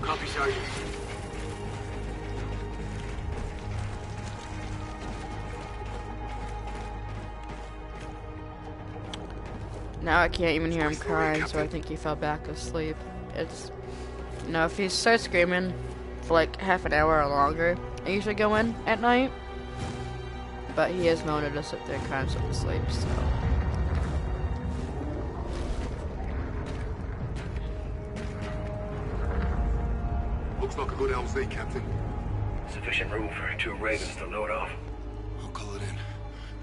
Copy, Sergeant. Now I can't even hear him crying, so I think he fell back asleep. It's, you know, if he starts screaming for like half an hour or longer, I usually go in at night. But he is known to just sit there and kind of slip to sleep, so. Looks like a good LZ, Captain. Sufficient room for 2 Ravens to load off. I'll call it in.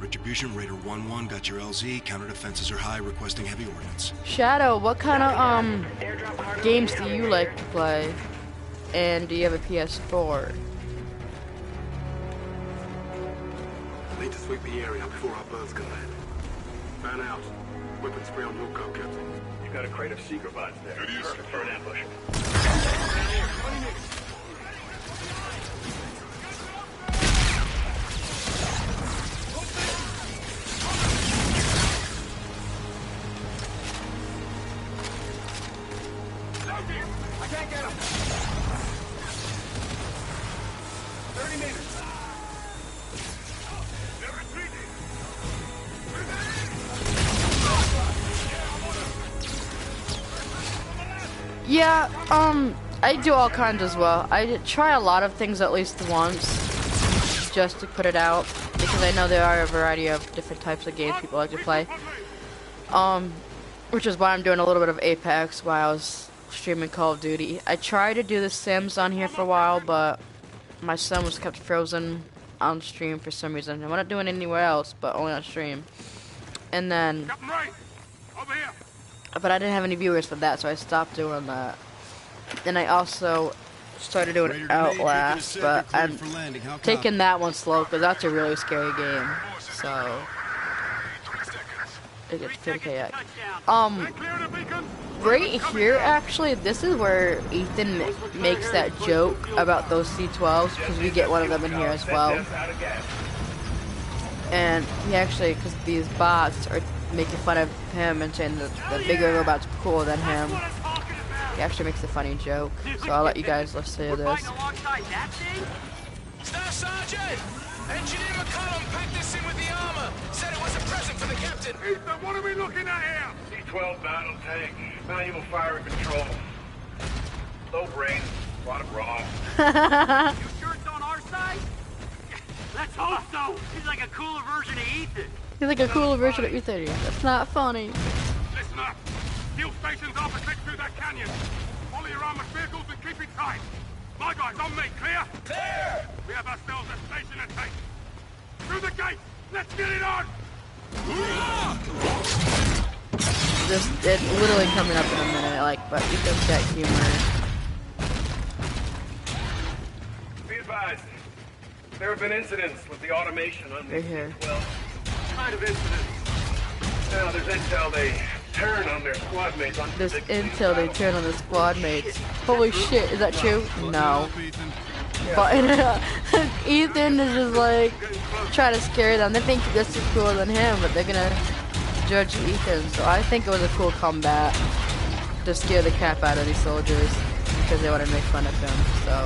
Retribution, Raider 1-1, got your LZ. Counter defenses are high, requesting heavy ordnance. Shadow, what kind of games do you like to play? And do you have a PS4? I need to sweep the area before our birds can land. Fan out. Weapons free on lookout, Captain. You've got a crate of Seeker bots there. Perfect for an ambush. I can't get him. 30 meters. Yeah, I do all kinds as well. I try a lot of things at least once, just to put it out, because I know there are a variety of different types of games people like to play. Which is why I'm doing a little bit of Apex while I was streaming Call of Duty. I tried to do the Sims on here for a while, but my son was kept frozen on stream for some reason. I'm not doing it anywhere else, but only on stream. And then, but I didn't have any viewers for that, so I stopped doing that. Then I also started doing Outlast, but I'm taking that one slow because that's a really scary game. So it gets 50k. Right here, actually, this is where Ethan makes that joke about those C-12s, because we get one of them in here as well. And he actually, because these bots are making fun of him and saying that the bigger robot's cooler than him, he actually makes a funny joke. So I'll let you guys listen to this. Staff Sergeant! Engineer McCollum packed this in with the armor. Said it was a present for the captain. Ethan, what are we looking at here? C-12 battle tank. Manual fire control. Low brain. A lot of raw. You sure it's on our side? Let's hope so. He's like a cooler version of Ethan. He's like a cooler version of Ethan. That's not funny. Listen up. Fuel station's opposite through that canyon. Follow your armored vehicles and keep it tight. My guys, on me, clear? Clear! We have ourselves a station to take. Through the gate! Let's get it on! It's literally coming up in a minute, like, but Ethan's got humor. Be advised. There have been incidents with the automation on right here. Well, kind of incidents. Now, there's intel they turn on their squad mates on this intel they turn on the squad mates. Holy shit, is that true? No. But Ethan is just like trying to scare them. They think this is cooler than him, but they're gonna judge Ethan. So I think it was a cool combat to scare the crap out of these soldiers because they want to make fun of him. So I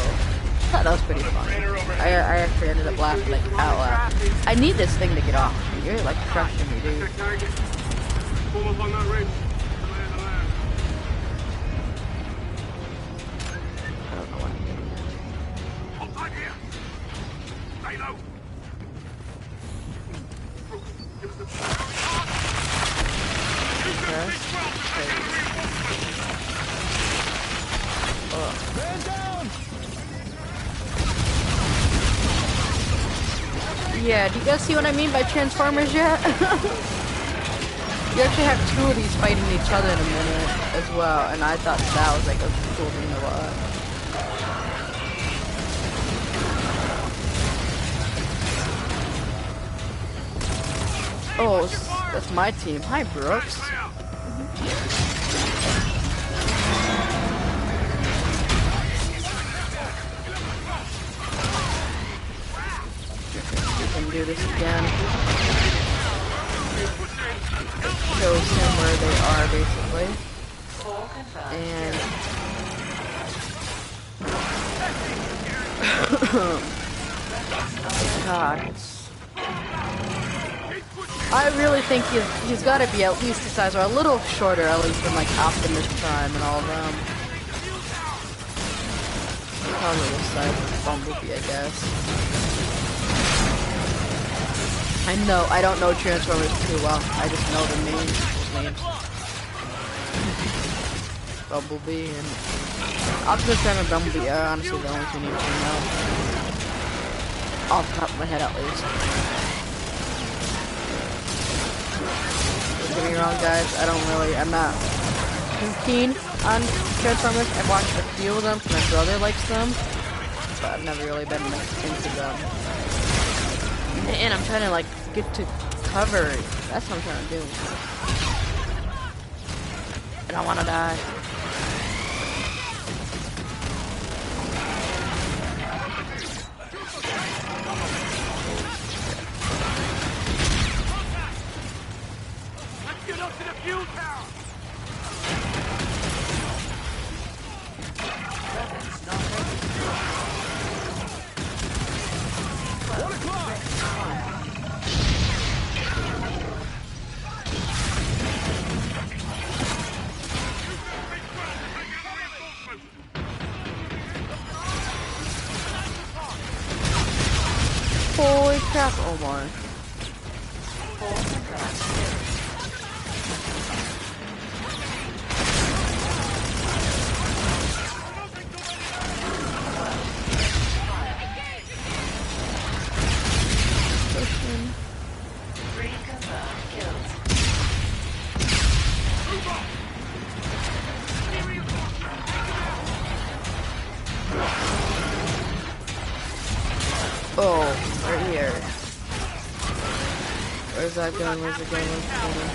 thought that was pretty funny. I actually ended up laughing like out loud. I need this thing to get off. You're like crushing me, dude. Pull up on that ridge. I don't know what I'm doing. Hold tight here. Stay low. Man down! Yeah, do you guys see what I mean by Transformers yet? You actually have two of these fighting each other in a minute as well, and I thought that was like a cool thing to watch. Oh, that's my team. Hi, Brooks. We can do this again. It shows him where they are, basically. And God, I really think he's got to be at least the size, or a little shorter, at least than like Optimus Prime and all of them. Probably the size of Bumblebee, I guess. I don't know Transformers too well. I just know the names. Bumblebee and Optimus Prime and Bumblebee are honestly the only two names I know. Off the top of my head, at least. Don't get me wrong, guys. I'm not too keen on Transformers. I've watched a few of them because my brother likes them, but I've never really been into them. And I'm trying to like get to cover. That's what I'm trying to do. I don't want to die. Let's get up to the fuel tower. Holy crap, Omar. Oh, right here. Where's that going? Where's it going? Where's it going?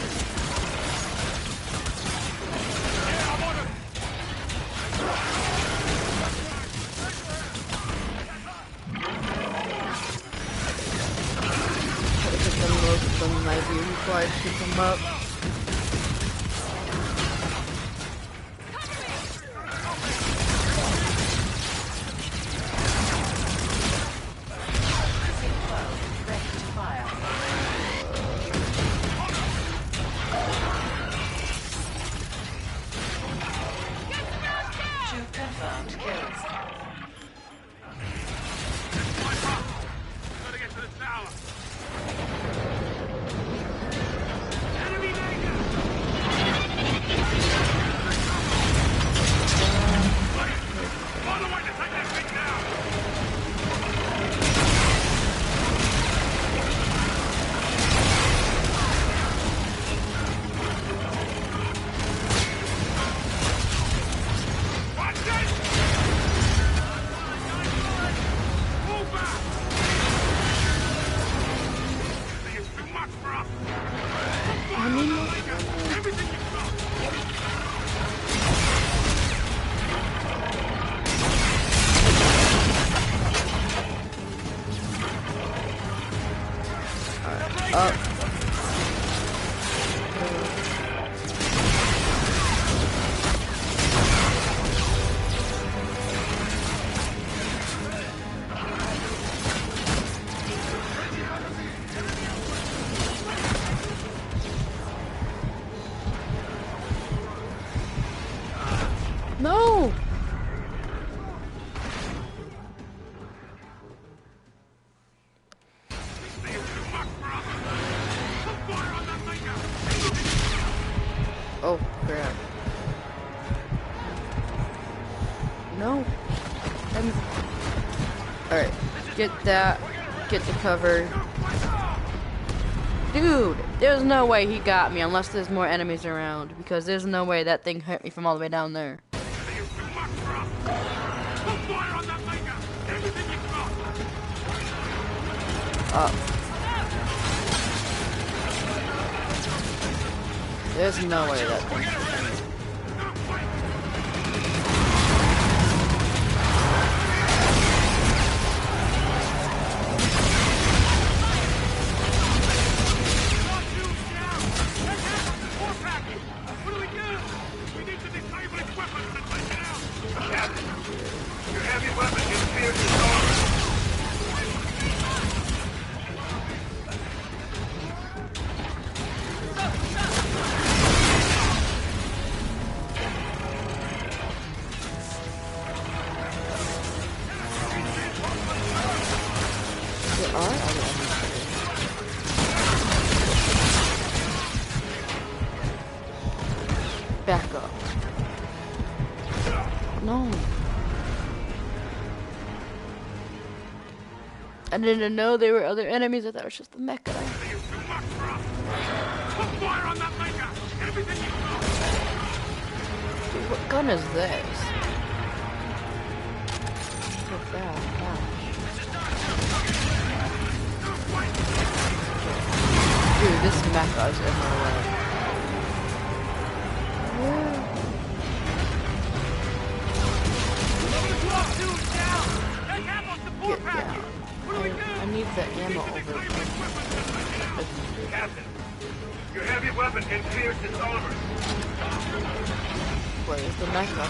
Try to pick them most of them might be before I pick them up. No! Oh, crap. No. Alright, get that. Get the cover. Dude, there's no way he got me unless there's more enemies around. Because there's no way that thing hit me from all the way down there. Up. There's no way that thing. Back up. No. I didn't know there were other enemies. I thought it was just the mech guy. Dude, what gun is this? What's that? Dude, this mech guy's in my way. Get down. I need the ammo over there. Captain, your heavy weapon can pierce its armor. Where's the mecha?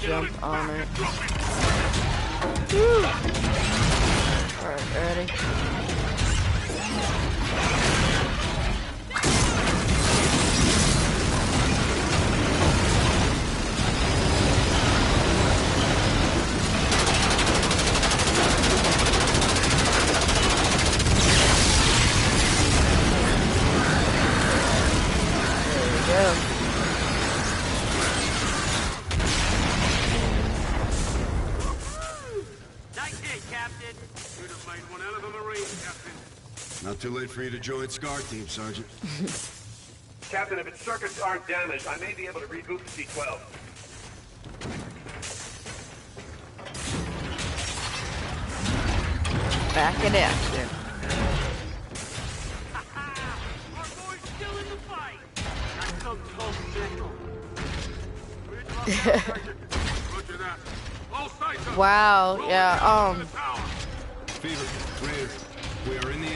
Jump on it. Woo. Alright, ready? There we go. Not too late for you to join SCAR team, Sergeant. Captain, if its circuits aren't damaged, I may be able to reboot the C-12. Back in action. Wow, yeah,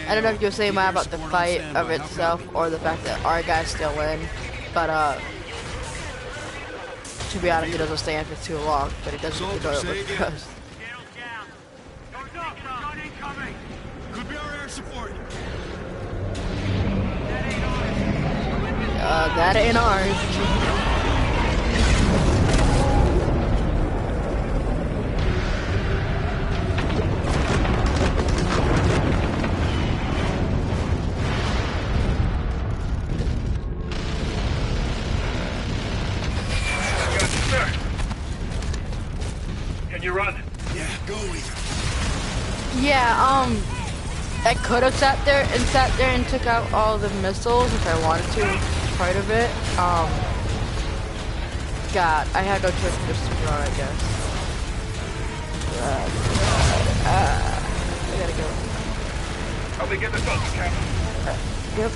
I don't know if you're saying more about the fight of itself or the fact that our guys still win, but to be honest, he doesn't stay in for too long, but he doesn't go over first. Could be our air support. That ain't ours. Yeah, I could have sat there and took out all the missiles if I wanted to, part of it. God, I had no choice but just to run, I guess. I gotta go. Help me get this open, Captain. Yep.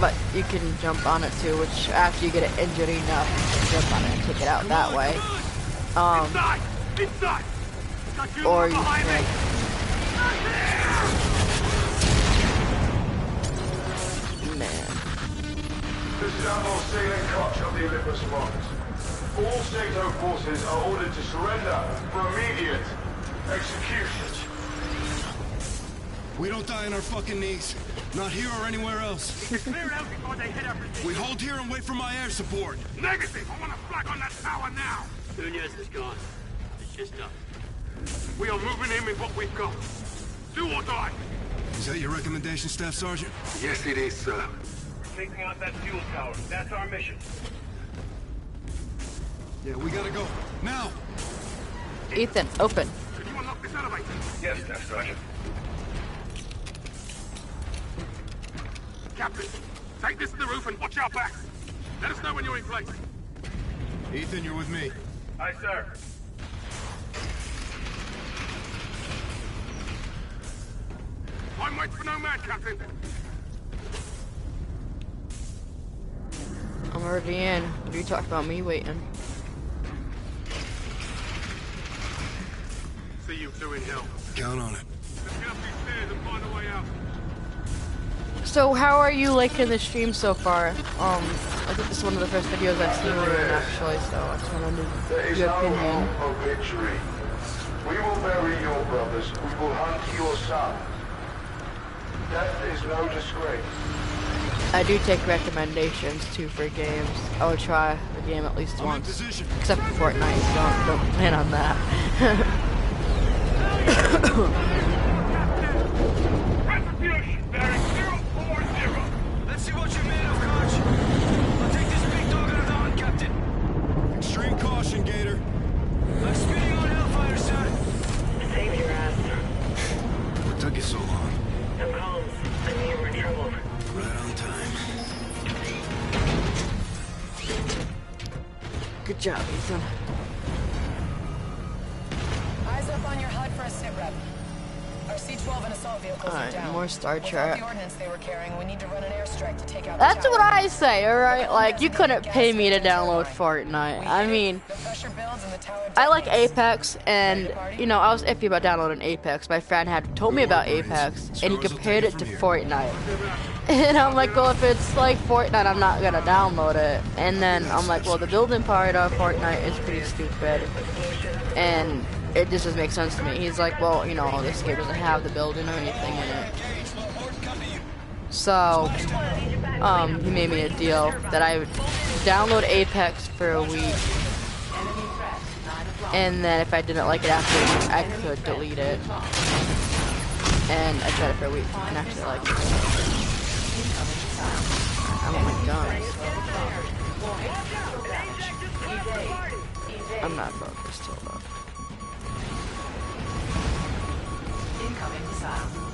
But you can jump on it too, which after you get it injured enough, you can jump on it and take it out that way. Inside! Or you can... Man. This is Admiral Sailing Koch of the Olympus Mons. All SATO forces are ordered to surrender for immediate execution. We don't die on our fucking knees. Not here or anywhere else. Clear out before they hit everything. We hold here and wait for my air support. Negative! I want a flag on that tower now! Nunez is gone. It's just us. We are moving in with what we've got. Do or die. Is that your recommendation, Staff Sergeant? Yes, it is, sir. We're taking out that fuel tower. That's our mission. Yeah, we gotta go. Now! Ethan, open. Can you unlock this elevator? Yes, Staff Sergeant. Captain, take this to the roof and watch our backs. Let us know when you're in place. Ethan, you're with me. Aye, sir. I'm waiting for no man, Captain. I'm already in. What are you talking about me waiting? See you two in hell. Count on it. Let's get up these stairs and find a way out. So how are you liking the stream so far? I think this is one of the first videos I've seen you in actually, so I just want to know your opinion. Of victory. We will bury your brothers. We will hunt your son. Death is no disgrace. I do take recommendations too for games. I would try the game at least once. Except for Fortnite, don't plan on that. Retribution bearing 040. Let's see what you're made of, Coach. I'll take this big dog out of the hunt, Captain. Extreme caution, Gator. I'm spitting on Hellfire, sir. Save your ass. What took you so long? No comms. I knew you were in trouble. Right on time. Good job, Ethan. Eyes up on your HUD for a sit rep. Our C-12 and assault vehicles are down. More Star Without Trek. the ordnance they were carrying, we need to run an airstrike to take out That's the tower. what I say, alright? Like, you couldn't pay me to download Fortnite. I mean, I like Apex, and, you know, I was iffy about downloading Apex. My friend had told me about Apex, and he compared it to Fortnite. And I'm like, well, if it's like Fortnite, I'm not gonna download it. And then I'm like, well, the building part of Fortnite is pretty stupid. And it just doesn't make sense to me. He's like, well, you know, this game doesn't have the building or anything in it. So, he made me a deal that I would download Apex for a week. And then if I didn't like it after a week, I could delete it. And I tried it for a week and actually liked it. I want my guns. I'm not focused, hold up. Incoming missile.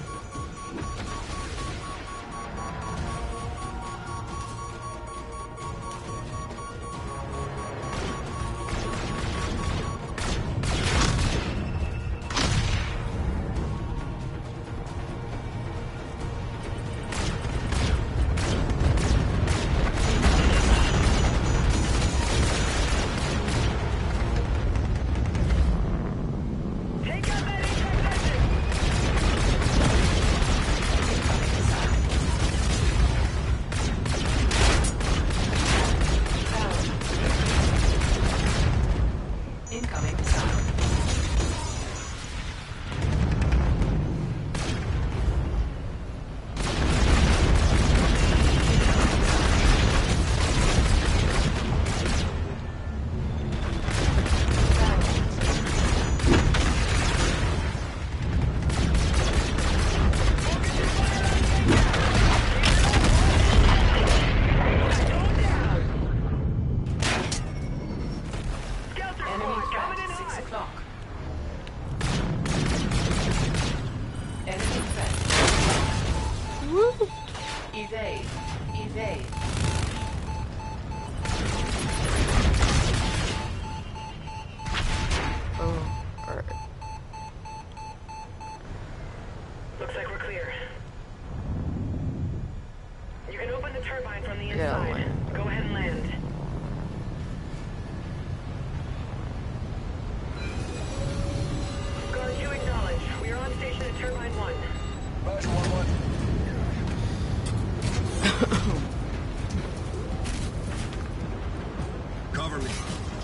Cover me.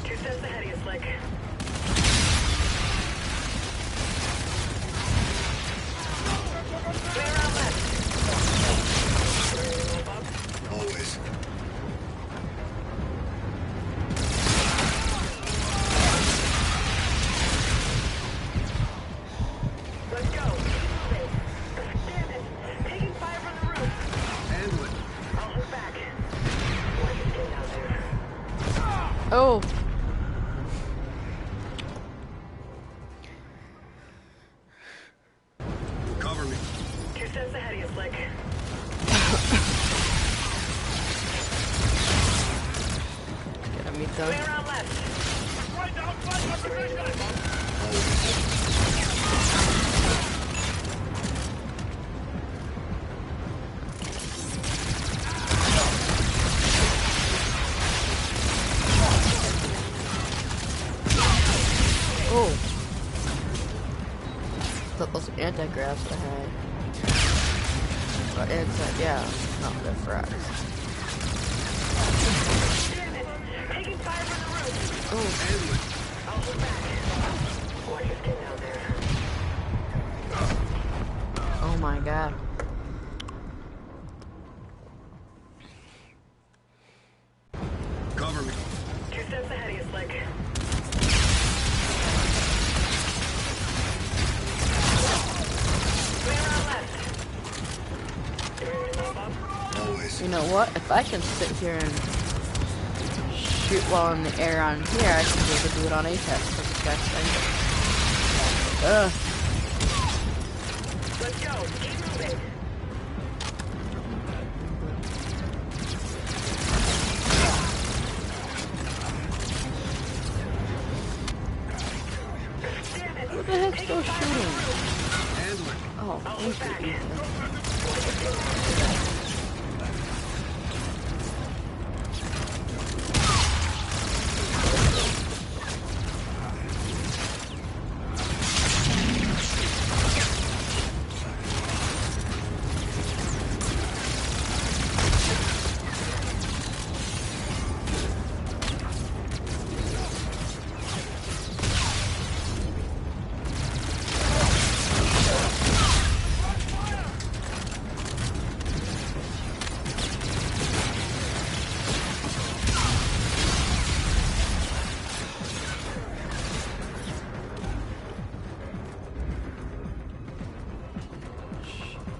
2 steps ahead of you, Slick. Clear out left. Always. Let's go. Damn it. Oh. Cover me. 2 steps ahead of you, Slick. Gotta meet them. Way around left. Right outside my position! Oh. Thought those anti-gravs I had. But anti, yeah, not the fries. Taking fire from the roof. Oh. I'll hold back. Watch your skin down there. Oh my god. Cover me. 2 steps ahead of you, Slick. Way around left. You ready to move up? Always. You know what? If I can sit here and shoot while in the air on here, I should be able to do it on Apex. That's the best thing. Ugh. Let's go. Keep moving. What the heck's still shooting? Handle it. Oh, thank you, Ethan.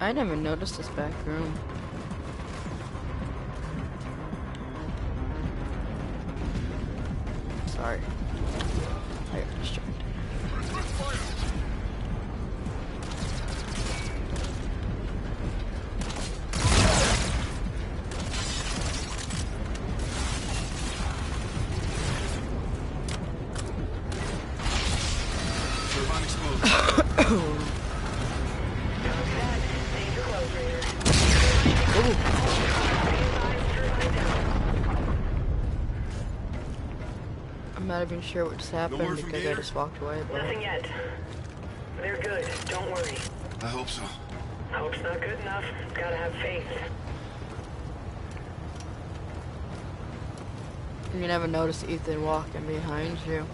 I never noticed this back room. Sorry. I got distracted. Turbine exposed. I'm not even sure what just happened word from because I Gator? just walked away. But Nothing yet. They're good. Don't worry. I hope so. Hope's not good enough. Gotta have faith. you never notice Ethan walking behind you.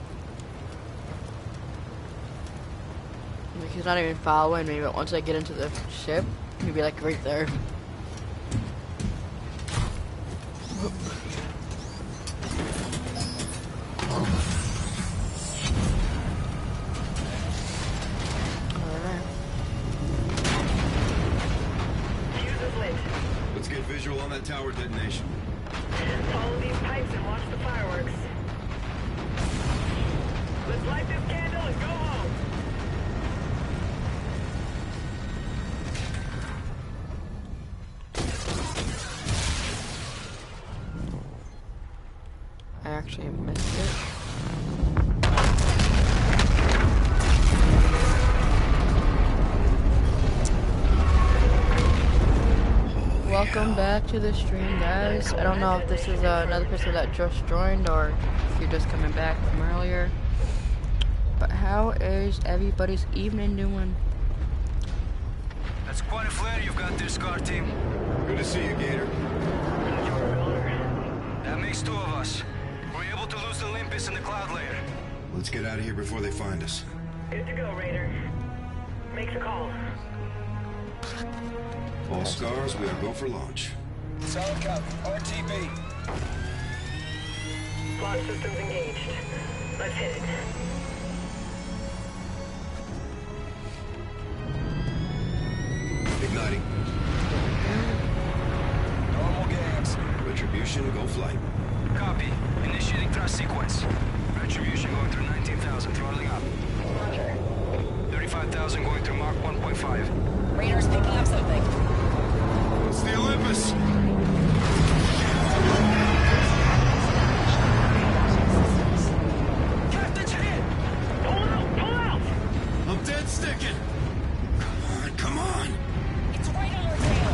Like, he's not even following me, but once I get into the ship, he'll be like right there. Let's get visual on that tower detonation. Follow these pipes and watch the fireworks. Let's light this candle and go home. I actually missed it. Welcome back to the stream, guys. I don't know if this is another person that just joined or if you're just coming back from earlier. But how is everybody's evening doing? That's quite a flare you've got there, SCAR team. Good to see you, Gator. That makes two of us. We're able to lose Olympus in the cloud layer. Let's get out of here before they find us. Good to go, Raider. Make the call. All scars, we are go for launch. Solid copy. RTB. Launch systems engaged. Let's hit it. Igniting. Normal games. Retribution, go flight. Copy. Initiating fast sequence. Retribution going through 19,000, throttling up. Roger. 35,000 going through Mach 1.5. Radar's picking up something. It's the Olympus. Captain's hit! Pull out! Pull out! I'm dead sticking. Come on. It's right on your tail.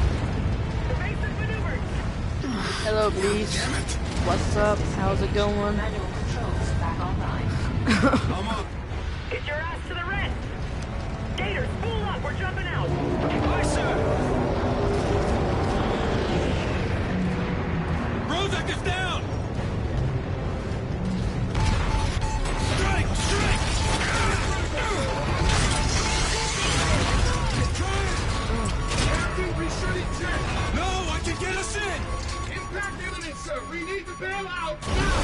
Evasive maneuvers! Hello, Bleach. What's up? How's it going? Manual controls back online. I'm up. Get your ass to the red! Gators, pull up! We're jumping out! Aye, sir! Rozak is down. Strike! Strike! Captain, resetting jet! No, I can get us in. Impact imminent, sir! We need to bail out now!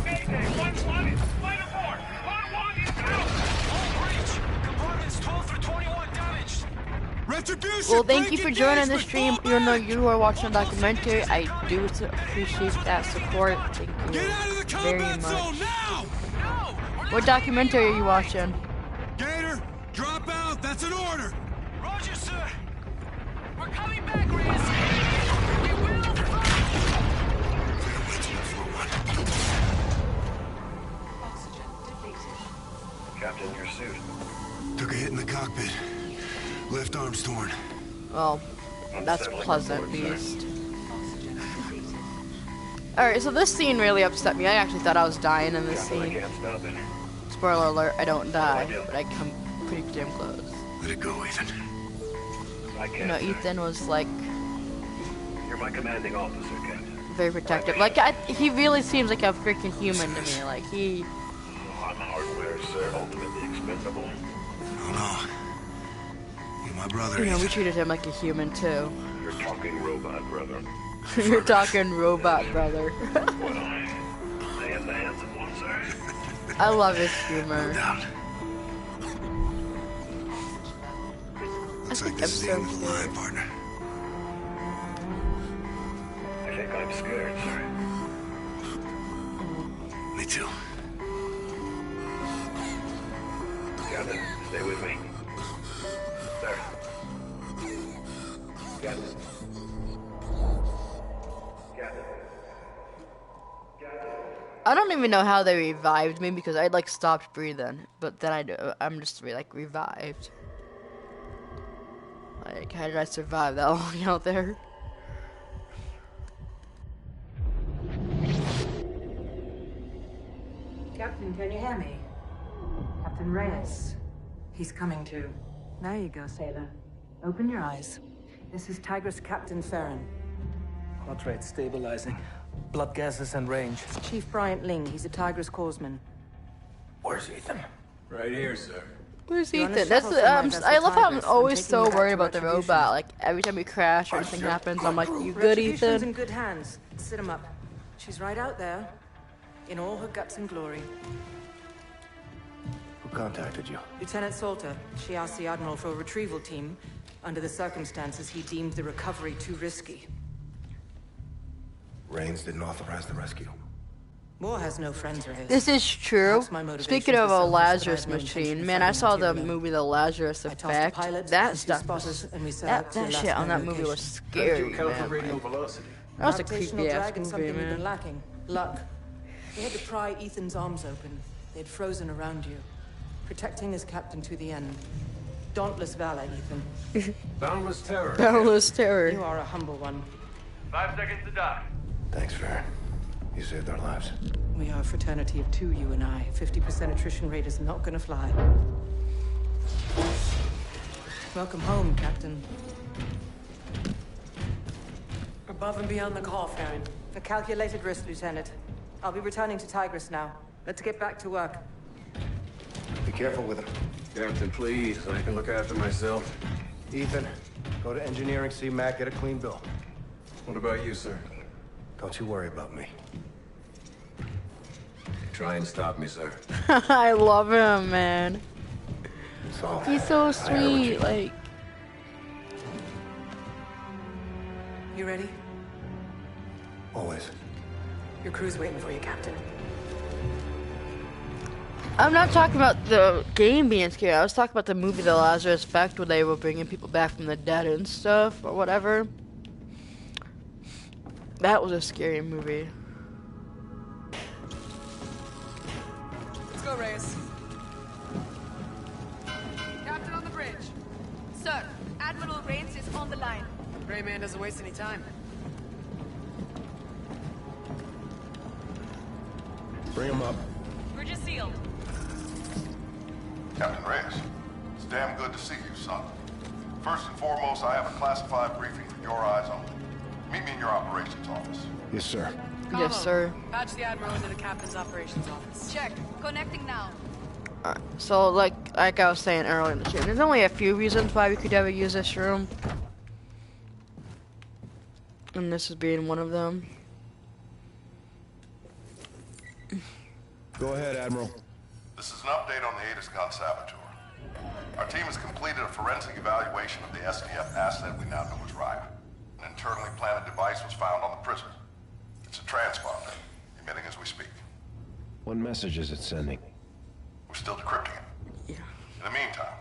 Mayday! 1-1 is split aboard! Part 1 is out! All breach! Compartments 12 through 21 damaged! Retribution. Well, thank you break for joining the engagement, stream. fall Even though back. you are watching a documentary, I do appreciate that support. Thank you Get out of the very combat zone much. now. No! What documentary are you watching? Gator, drop out. That's an order. Roger, sir! We're coming back, Reyes! We will fight! Oxygen depleted. Captain, your suit. Took a hit in the cockpit. Left arm's torn. Well, that's pleasant, at least. Alright, so this scene really upset me. I actually thought I was dying in this Captain, I scene. can't stop it. Spoiler alert, I don't die, but I come pretty damn close. Let it go, Ethan. I can't. You know, Ethan was like You're my commanding officer, Captain. very protective. Like, he really seems like a freaking human to me. Like, he... Oh, I'm hardware, sir. Ultimately expendable. Oh no. You're my brother, You know, we Ethan. treated him like a human, too. You're talking robot, brother. You're talking robot, brother. Well, I am the handsome one, sir. I love his humor. Down. Looks like this is the end of the line, partner. I think I'm scared, sir. Me too. Captain, stay with me. Sir. Captain. Captain. I don't even know how they revived me because I like stopped breathing, but then I'm just like revived. Like, how did I survive that long out there? Captain, can you hear me? Captain Reyes. He's coming to. There you go, sailor. Open your eyes. This is Tigris Captain Farron. Heart rate stabilizing. Blood gases and range. Chief Bryant Ling. He's a Tigris corpsman. Where's Ethan? Right here, sir. Where's You're on a Ethan? That's shuttle the, somewhere, that's I the love how I'm Tigris. always taking so you back worried to about the Retribution. robot. Like, every time we crash or anything happens, I'm like, you good, Retribution's Ethan? in good hands. Sit him up. She's right out there. In all her guts and glory. Who contacted you? Lieutenant Salter. She asked the Admiral for a retrieval team. Under the circumstances, he deemed the recovery too risky. Raines didn't authorize the rescue. War has no friends, Reyes. This is true. Perhaps my motivations Speaking of were a selfish, but I Lazarus had no intention machine, of man, I fighting saw the material. movie The Lazarus I tossed a Effect. pilot That and two stuff spotters, was, and we set that, out to that your shit last on that known movie was location. scary, man. Like, velocity? that was a Gravitational creepy ass drag and movie, something you've been man. lacking. Luck. We had to pry Ethan's arms open. They'd frozen around you. Protecting his captain to the end. Dauntless valor, Ethan. Boundless terror. Boundless terror. You are a humble one. 5 seconds to dock. Thanks, Farron. You saved our lives. We are a fraternity of two, you and I. 50% attrition rate is not gonna fly. Welcome home, Captain. Above and beyond the call, Farron. A calculated risk, Lieutenant. I'll be returning to Tigris now. Let's get back to work. Be careful with him. Captain, please. I can look after myself. Ethan, go to engineering, see Mac, get a clean bill. What about you, sir? Don't you worry about me. Try and stop me, sir. I love him, man. So, He's so I heard what sweet. you- Like, You ready? Always. Your crew's waiting for you, Captain. I'm not talking about the game being scary. I was talking about the movie The Lazarus Effect, where they were bringing people back from the dead and stuff, or whatever. That was a scary movie. Let's go, Reyes. Captain on the bridge. Sir, Admiral Reyes is on the line. Gray Man doesn't waste any time. Bring him up. Bridge is sealed. Captain Reyes, it's damn good to see you, son. First and foremost, I have a classified briefing for your eyes only. Meet me in your operations office. Yes, sir. Yes, sir. Patch the Admiral into the Captain's operations office. Check. Connecting now. Alright, so like I was saying earlier in the stream, there's only a few reasons why we could ever use this room. And this is being one of them. Go ahead, Admiral. This is an update on the Aegis gun saboteur. Our team has completed a forensic evaluation of the SDF asset we now know as Raya. An internally planted device was found on the prison. It's a transponder, emitting as we speak. What message is it sending? We're still decrypting it. Yeah. In the meantime,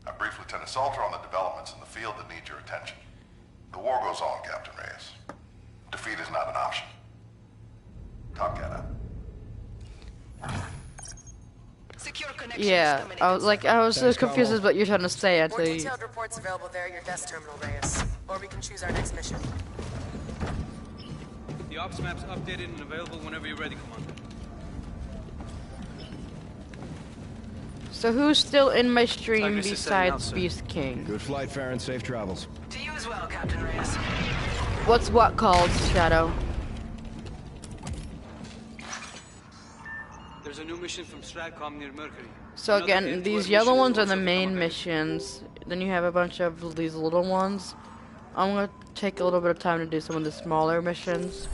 I briefed Lieutenant Salter on the developments in the field that need your attention. The war goes on, Captain Reyes. Defeat is not an option. Top Cat out. Secure connection. Yeah, I was so confused as what you're trying to say More actually. detailed reports available there at your desk terminal, Reyes. Or we can choose our next mission. The ops map's updated and available whenever you're ready, Commander. So who's still in my stream Tigris is setting out, besides sir. Beast King? Good flight, Farron. Safe travels. To you as well, Captain Reyes. What's what called, Shadow? There's a new mission from Stratcom near Mercury. So again, these yellow ones are the main missions. Then you have a bunch of these little ones. I'm gonna take a little bit of time to do some of the smaller missions.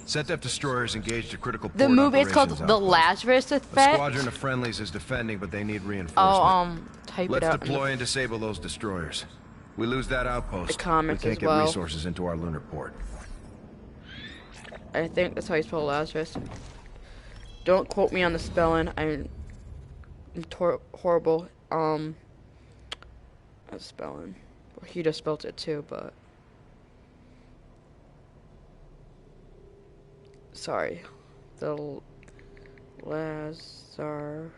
SETDEF destroyers engaged a critical port The movie is called operations The outpost. Lazarus A Effect. squadron of friendlies is defending, but they need reinforcement. I'll type Let's it out. deploy and disable those destroyers. We lose that outpost. The comic we can't as get well. resources into our lunar port. I think that's how you spell Lazarus. Don't quote me on the spelling. I'm horrible. At spelling. Well, he just spelled it too, but sorry. The Lazar.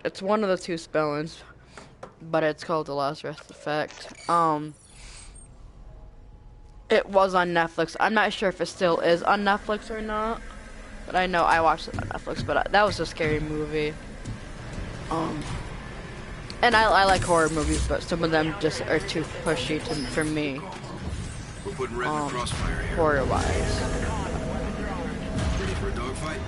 It's one of the two spellings, but it's called the Lazarus Effect. It was on Netflix. I'm not sure if it still is on Netflix or not, but I know I watched it on Netflix. But that was a scary movie. And I like horror movies, but some of them just are too pushy for me. We're putting red in the crossfire here. Horror-wise. Ready for a dogfight?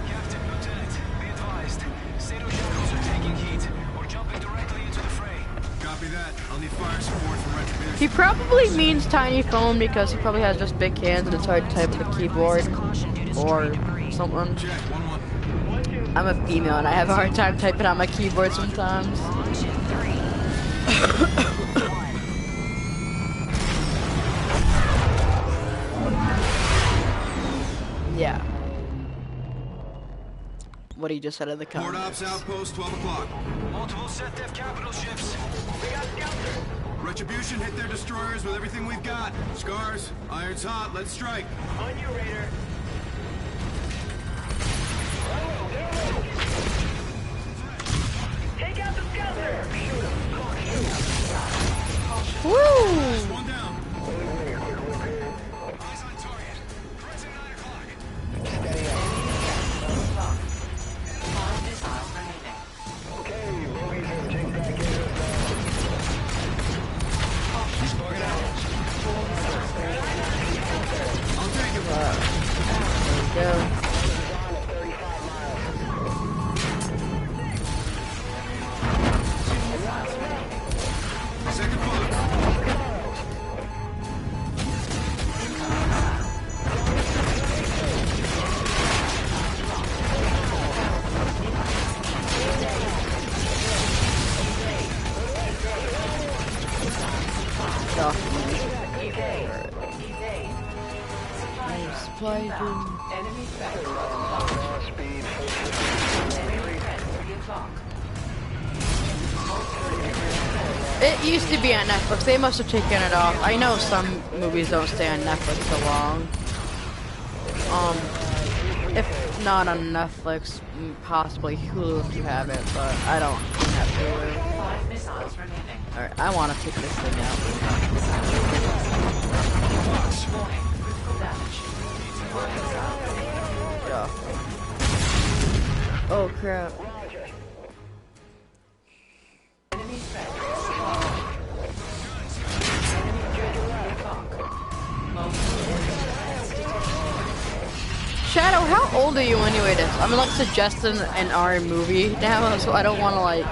Captain, Lieutenant, be advised. Zeno shadows are taking heat. We're jumping directly into the fray. Copy that. I'll need fire support from Retribution. He probably means tiny phone because he probably has just big hands and it's hard to type with a keyboard or something. Check, 1-1. I'm a female and I have a hard time typing on my keyboard sometimes. Yeah. What he just said in the Port comments. Ops Outpost, 12 o'clock. Multiple SETDEF capital ships. We got scouts. Retribution hit their destroyers with everything we've got. Scars, iron's hot, let's strike. On you, Raider. Take out the scouter. Woo! One down. Eyes on target. Pressing 9 o'clock. I'll take it. Kaiju. Enemy threat. Enemy threat re-evoke. It used to be on Netflix. They must have taken it off. I know some movies don't stay on Netflix so long. If not on Netflix, possibly Hulu if you have it, but I don't have Hulu. 5 missiles remaining. Alright, I want to pick this thing out. Warning, critical damage. Yeah. Oh crap. Enemy threat. Shadow, how old are you anyway? I'm like suggesting an R movie now, so I don't want to like,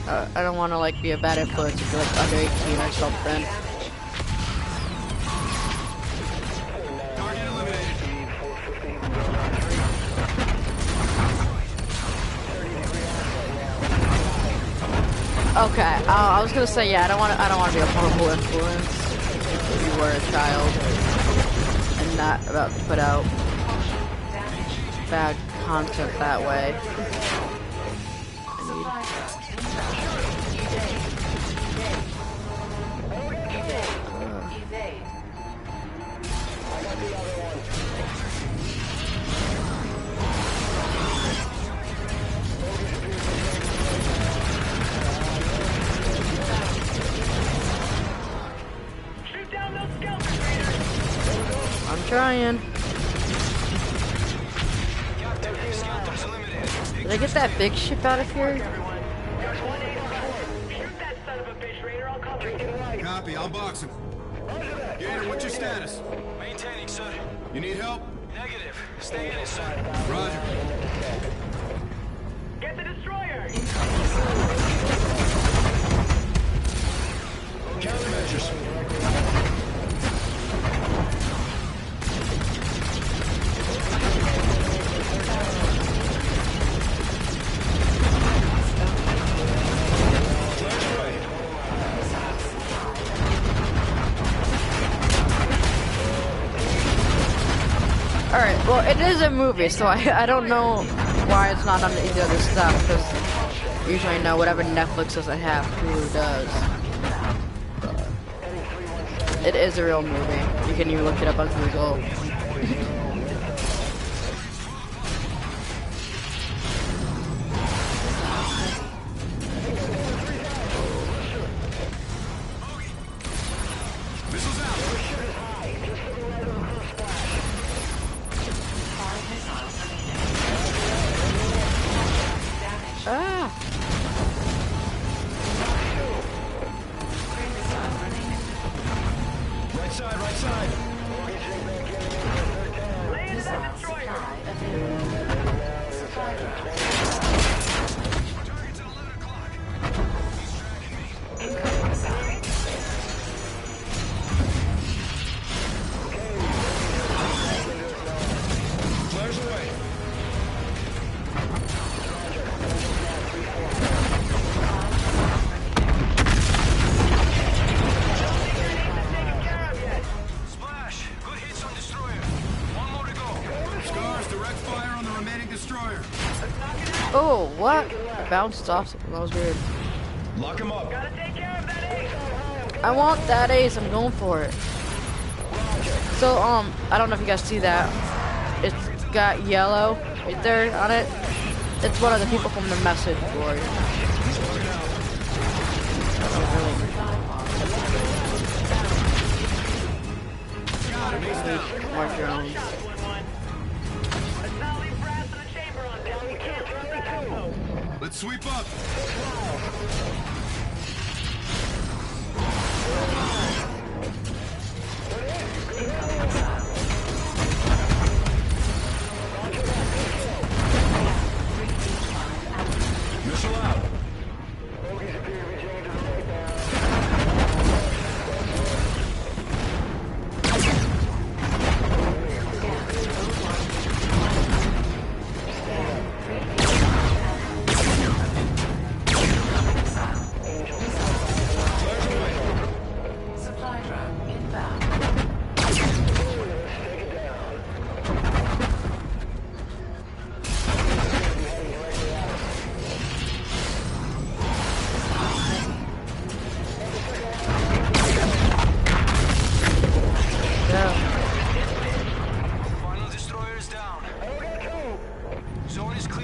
I don't want to like be a bad influence if you're like under 18 or something. Okay, I was gonna say yeah. I don't want to be a horrible influence if you were a child and not about to put out bad content that way. I'm trying. Did I get that big ship out of here? Copy, I'll box him. Gator, what's your status? Maintaining, sir. You need help? Negative. Stay in it, sir. Roger. Get the destroyer! Countermeasures. Alright, well it is a movie, so I don't know why it's not on any other stuff, because usually I know whatever Netflix doesn't have, Hulu does. It is a real movie. You can even look it up on Google. Oh, what? I bounced off something. That was weird. Lock him up. I want that ace. I'm going for it. So, I don't know if you guys see that. It's got yellow right there on it. It's one of the people from the message board. More drones. Let's sweep up. Missile out.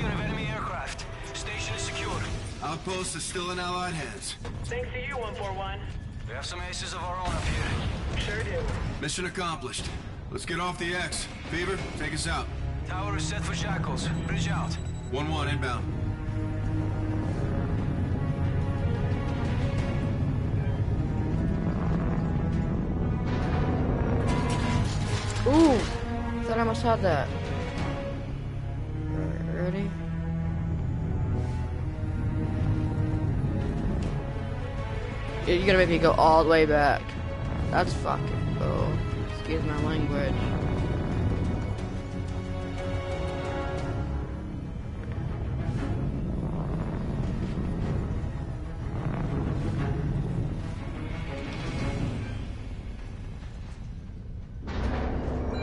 clear of enemy aircraft. Station is secure. Outpost is still in Allied hands. Thanks to you, 141. We have some aces of our own up here. Sure do. Mission accomplished. Let's get off the X. Fever, take us out. Tower is set for Jackals. Bridge out. 1-1 inbound. Ooh! Thought I almost had that. Ready? You're gonna make me go all the way back. That's fucking cool. Excuse my language.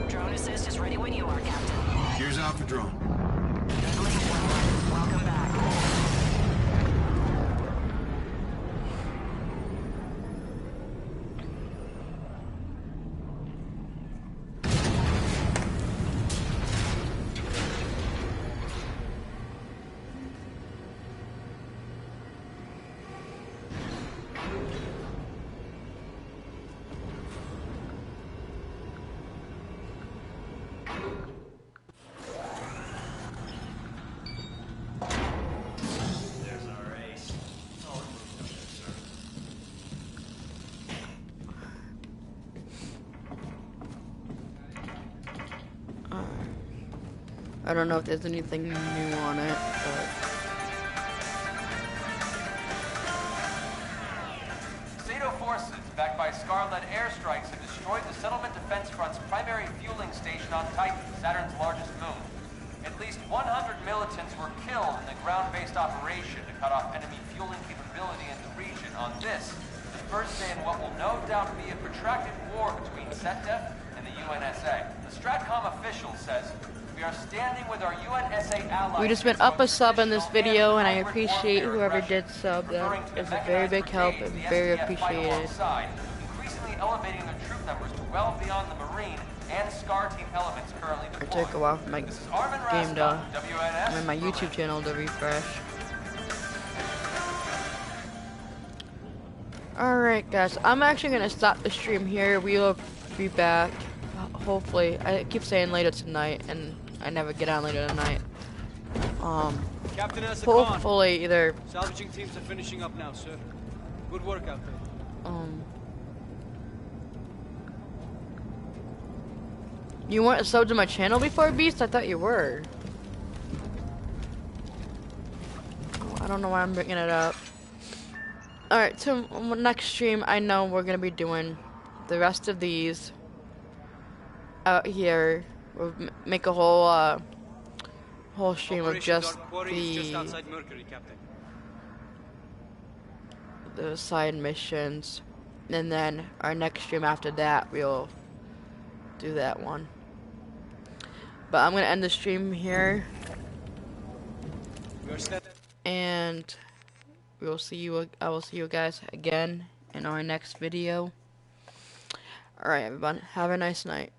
Drone assist is ready when you are, Captain. Gears out for drone. Welcome back. I don't know if there's anything new on it, but... Sato forces, backed by Scar-led airstrikes, have destroyed the Settlement Defense Front's primary fueling station on Titan, Saturn's largest moon. At least 100 militants were killed in the ground-based operation to cut off enemy fueling capability in the region on this, the first day in what will no doubt be a protracted war between SETDEF and the UNSA. The STRATCOM official says, "We are standing with our UNSA allies." We just been up a sub in this video, and I appreciate whoever did sub. That is a very big help and very appreciated. Increasingly elevating their troop numbers to well beyond the Marine and SCAR team elements currently It deployed. took a while for my game to, I mean, my YouTube channel to refresh. Alright guys, I'm actually going to stop the stream here. We'll be back, hopefully. I keep saying later tonight, and I never get on later tonight. Captain Asa Hopefully either... Salvaging teams are finishing up now, sir. Good work out there. You weren't subbed to my channel before, Beast? I thought you were. I don't know why I'm bringing it up. Alright, so next stream, I know we're going to be doing the rest of these out here. We'll make a whole stream of just Mercury, Captain. the side missions. And then our next stream after that, we'll do that one. But I'm going to end the stream here. And I will see you guys again in our next video. Alright everyone, have a nice night.